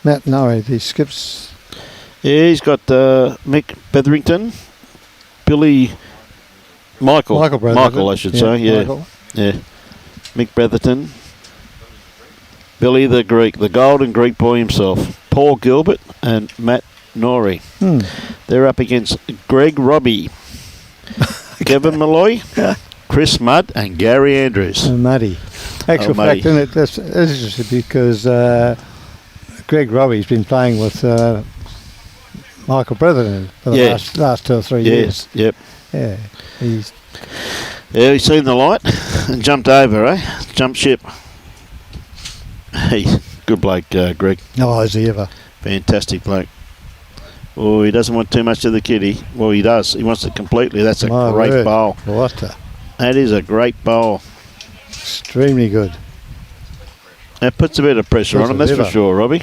Matt Norrie, he skips. Yeah, he's got Mick Betherington, Michael, I should say, yeah. Michael. Yeah. Mick Betherton, Billy the Greek, the golden Greek boy himself, Paul Gilbert and Matt Norrie. They're up against Greg Robbie, Kevin Malloy, Chris Mudd and Gary Andrews. And Muddy. Actual Muddy. fact, isn't it? This is just because Greg Robbie's been playing with Michael Brethren for the last 2 or 3 years. Yep. Yeah. He's He's seen the light and jumped over, Jumped ship. Hey, good bloke, Greg. no is he ever. Fantastic bloke. Oh, he doesn't want too much of the kitty. Well, he does. He wants it completely. That's a My great word. bowl. What That is a great bowl. extremely good. That puts a bit of pressure Puts on him, a that's bit for of- sure, Robbie.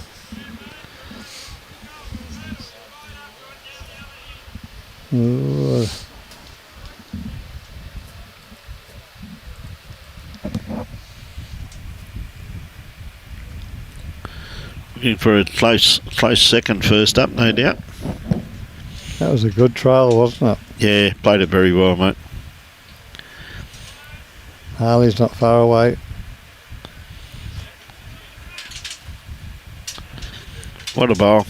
Ooh. Looking for a close second first up, no doubt. That was a good trial, wasn't it? Yeah, played it very well, mate. Harley's not far away. What a bowl.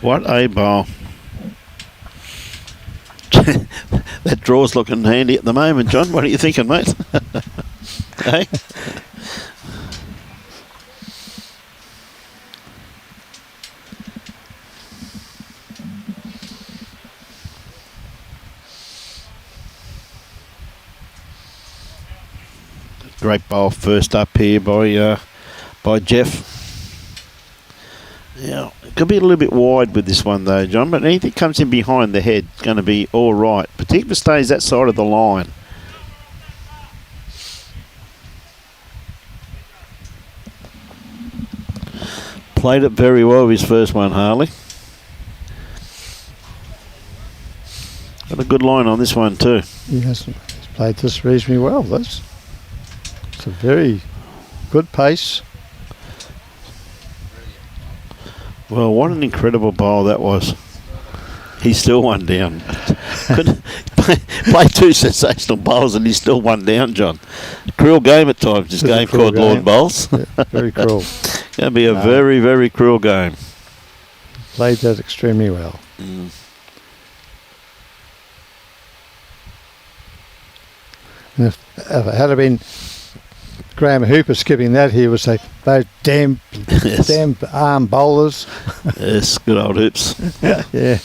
What a bowl. That draw's looking handy at the moment, John. What are you thinking, mate? Hey? Great bowl first up here by Geoff. Yeah, it could be a little bit wide with this one though, John, but anything comes in behind the head is going to be all right, particularly if it stays that side of the line. Played it very well, his first one, Harley. Got a good line on this one too. He's played this reasonably well. It's a very good pace. Well, what an incredible bowl that was. He's still one down. Couldn't play two sensational bowls and he's still one down, John. Cruel game at times, this game called Lord Bowls. Yeah, very cruel. Going to be a very, very cruel game. Played that extremely well. Mm. And if it had been Graham Hooper skipping that, he would say, those damn arm bowlers. Yes, good old Hoops. Yeah.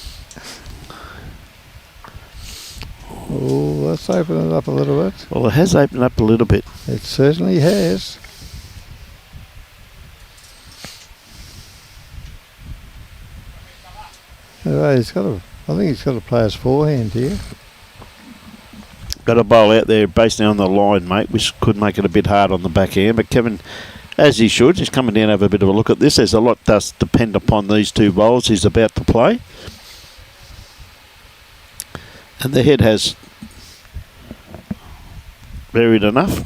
Oh, let's open it up a little bit. Well, it has opened up a little bit. It certainly has. Anyway, I think he's got a player's forehand here. Got a bowl out there basically on the line, mate, which could make it a bit hard on the backhand. But Kevin, as he should, he's coming down to have a bit of a look at this. There's a lot does depend upon these two bowls he's about to play. And the head has varied enough.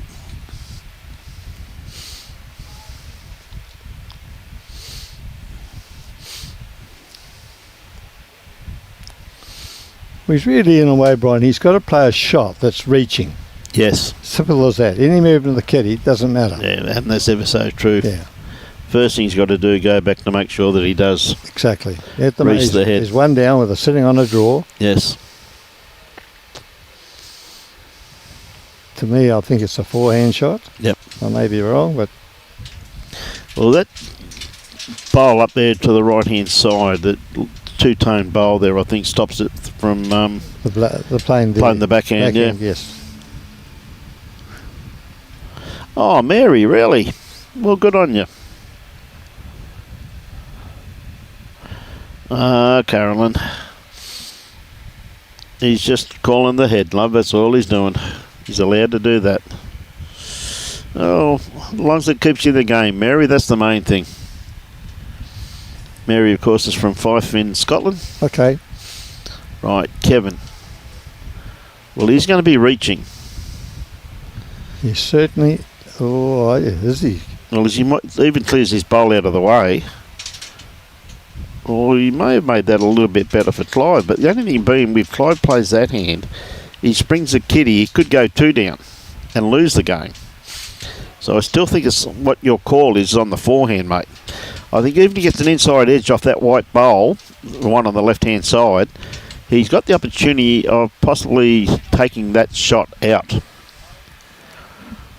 Well, he's really, in a way, Brian, he's got to play a shot that's reaching. Yes. Simple as that. Any movement of the kitty doesn't matter. Yeah, and that's ever so true. Yeah. First thing he's got to do, go back to make sure that he does Exactly. At the reach the head. He's one down with a sitting on a draw. Yes. To me, I think it's a forehand shot. Yep. I may be wrong, but Well, that bowl up there to the right-hand side, that two-tone bowl there, I think stops it from playing the backhand, yeah. Yes. Oh, Mary, really? Well, good on you. Carolyn. He's just calling the head, love. That's all he's doing. He's allowed to do that. Oh, as long as it keeps you in the game, Mary, that's the main thing. Mary, of course, is from Fife in Scotland. Okay. Right, Kevin. Well, he's going to be reaching. He certainly... Oh, is he? Well, as he might even clears his bowl out of the way. Or he may have made that a little bit better for Clive, but the only thing being, if Clive plays that hand, he springs a kitty, he could go two down and lose the game. So I still think it's what your call is on the forehand, mate. I think even if he gets an inside edge off that white bowl, the one on the left-hand side, he's got the opportunity of possibly taking that shot out.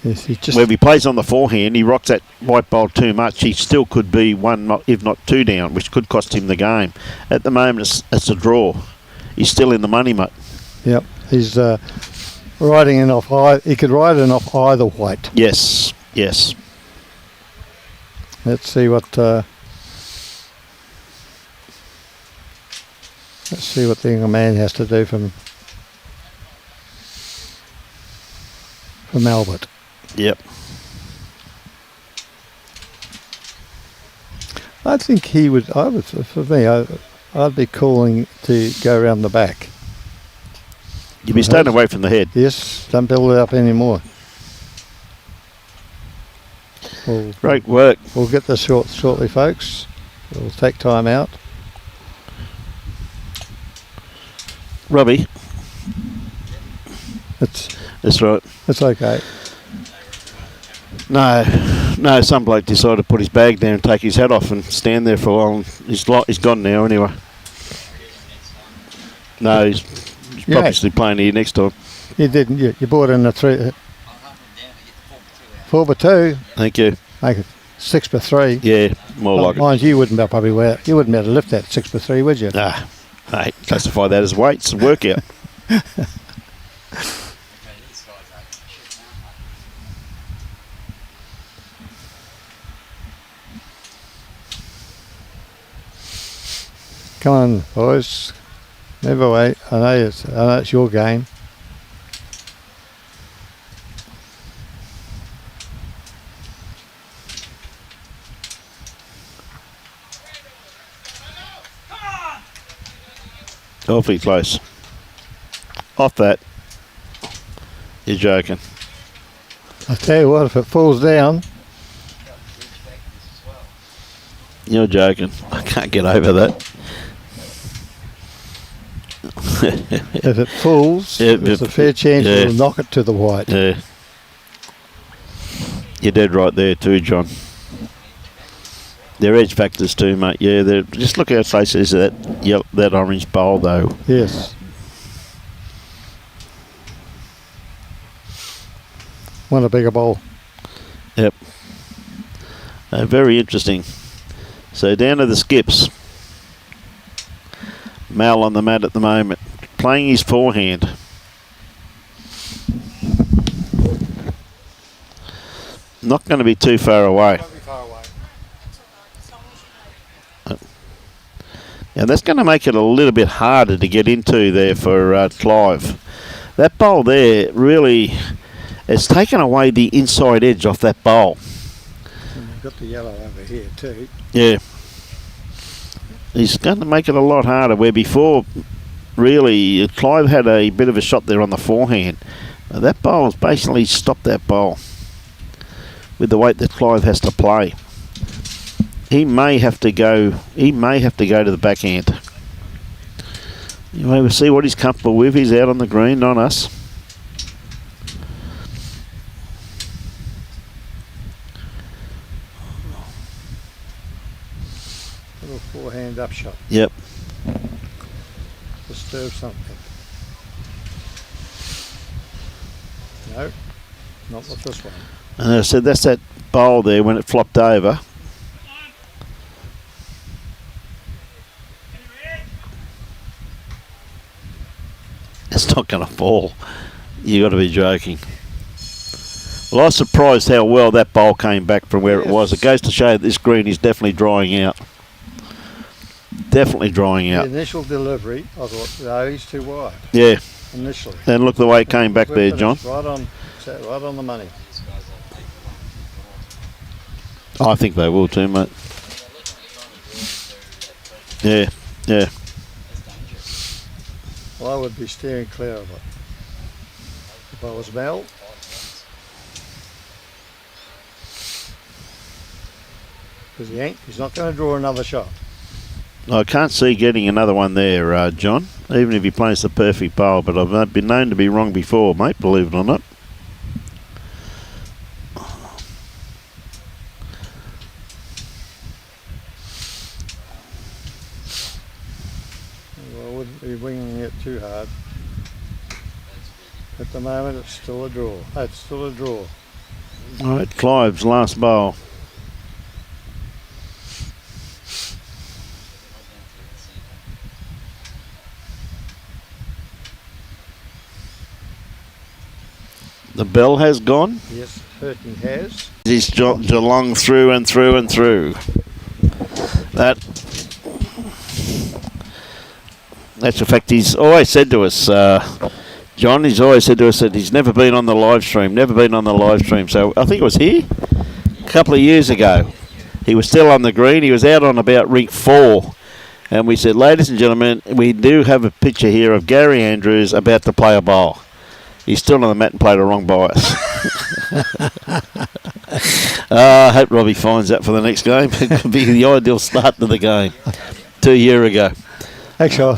Yes, Where if he plays on the forehand, he rocks that white bowl too much, he still could be one, if not two down, which could cost him the game. At the moment, it's a draw. He's still in the money, mate. Yep. He's riding in off. He could ride in off either white. Yes, yes. Let's see what. Let's see what the young man has to do from Albert. Yep. I think he would. For me, I'd be calling to go around the back. You'd be staying away from the head. Yes, don't build it up anymore. Great work. We'll get this shortly, folks. We'll take time out. Robbie. That's right. It's okay. No, some bloke decided to put his bag down and take his hat off and stand there for a while. He's gone now anyway. No, he's obviously playing here next time. You didn't. You bought in a 4x2. Thank you. Make it 6x3. Yeah, more like it. Mind you wouldn't be able to lift that 6x3, would you? Nah, hey, classify that as weights and workout. Come on, boys. Never wait. I know it's your game. Awfully close. Off that. You're joking. I tell you what, if it falls down. You're joking. I can't get over that. If it falls, there's a fair chance it'll knock it to the white. Yeah. You're dead right there too, John. They're edge factors too, mate. Yeah, they're just look how close is that orange bowl though. Yes. Want a bigger bowl. Yep. Very interesting. So down to the skips. Mal on the mat at the moment, playing his forehand. Not going to be too far away. And that's going to make it a little bit harder to get into there for Clive. That bowl there really has taken away the inside edge off that bowl. And we've got the yellow over here too. Yeah. He's going to make it a lot harder, where before, really, Clive had a bit of a shot there on the forehand. That bowl has basically stopped that bowl with the weight that Clive has to play. He may have to go to the backhand. We'll see what he's comfortable with. He's out on the green, not us. Little forehand up shot. Yep. Disturb something. No, not with this one. And I said that's that bowl there when it flopped over. It's not going to fall. You got to be joking. Well, I was surprised how well that bowl came back from where it was. It goes to show that this green is definitely drying out. Definitely drying out. The initial delivery, I thought, no, he's too wide. Yeah. Initially. And look the way it came back there, John. Right on the money. I think they will too, mate. Yeah, yeah. Well, I would be steering clear of it. If I was Mel. Because he ain't. He's not going to draw another shot. I can't see getting another one there, John, even if he plays the perfect bowl, but I've been known to be wrong before, mate, believe it or not. Well, I wouldn't be winging it too hard. At the moment, it's still a draw. It's still a draw. All right, Clive's last bowl. The bell has gone. Yes, Hurting has. He's Geelong through and through and through. That's a fact. He's always said to us, John, he's always said to us that he's never been on the live stream, So I think it was here a couple of years ago. He was still on the green. He was out on about rink 4. And we said, ladies and gentlemen, we do have a picture here of Gary Andrews about to play a bowl. He's still on the mat and played a wrong by us. I hope Robbie finds that for the next game. It could be the ideal start to the game 2 years ago. Actually, I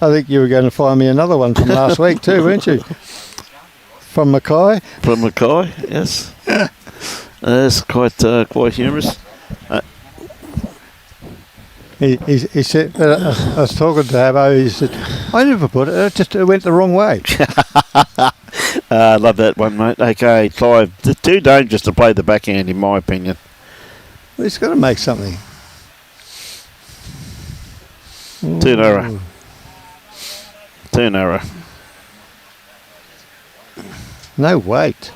think you were going to find me another one from last week too, weren't you? From Mackay. From Mackay, yes. That's quite humorous. He said, I was talking to Abbo, he said, I never put it, it went the wrong way. I love that one, mate. Okay, Clive, too dangerous to play the backhand, in my opinion. Well, he's got to make something. Too narrow. Too narrow. No weight.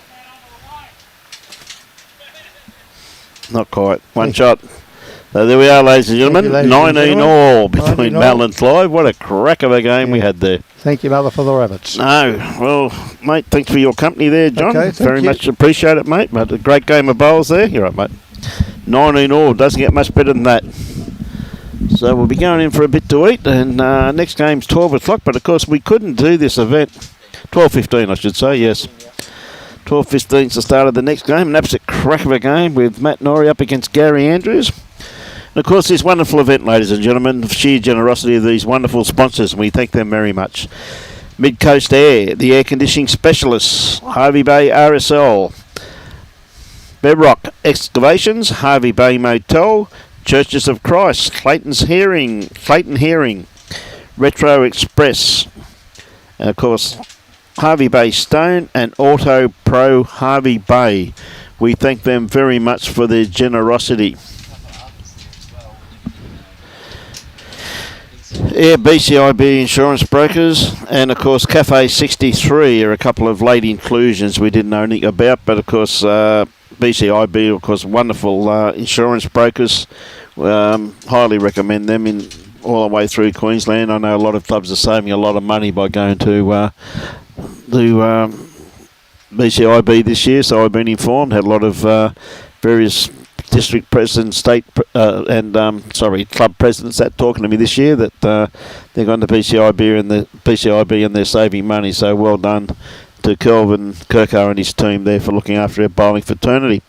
Not quite. One shot. So there we are, ladies and gentlemen. 19 all between Mal and Clive. What a crack of a game we had there. Thank you, Mother, for the rabbits. No, well, mate, thanks for your company there, John. Okay, very much appreciate it, mate. But a great game of bowls there. You're right, mate. 19 all. Doesn't get much better than that. So we'll be going in for a bit to eat, and next game's 12 o'clock. But of course, we couldn't do this event 12:15, I should say. Yes. 12:15 is the start of the next game. An absolute crack of a game with Matt Norrie up against Gary Andrews. And of course, this wonderful event, ladies and gentlemen, the sheer generosity of these wonderful sponsors, and we thank them very much. Mid-Coast Air, the air conditioning specialists, Harvey Bay RSL, Bedrock Excavations, Harvey Bay Motel, Churches of Christ, Clayton Hearing, Retro Express, and of course Harvey Bay Stone and Auto Pro Harvey Bay. We thank them very much for their generosity. Yeah, BCIB Insurance Brokers, and of course Cafe 63 are a couple of late inclusions we didn't know anything about, but of course BCIB, of course, wonderful insurance brokers. Highly recommend them in all the way through Queensland. I know a lot of clubs are saving a lot of money by going to BCIB this year, so I've been informed. Had a lot of various district presidents, club presidents that talking to me this year that they're going to BCIB and they're saving money. So well done to Kelvin Kirko and his team there for looking after our bowling fraternity.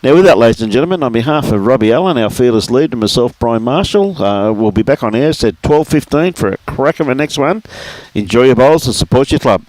Now with that, ladies and gentlemen, on behalf of Robbie Allen, our fearless lead, and myself, Brian Marshall, we'll be back on air at 12:15 for a crack of a next one. Enjoy your bowls and support your club.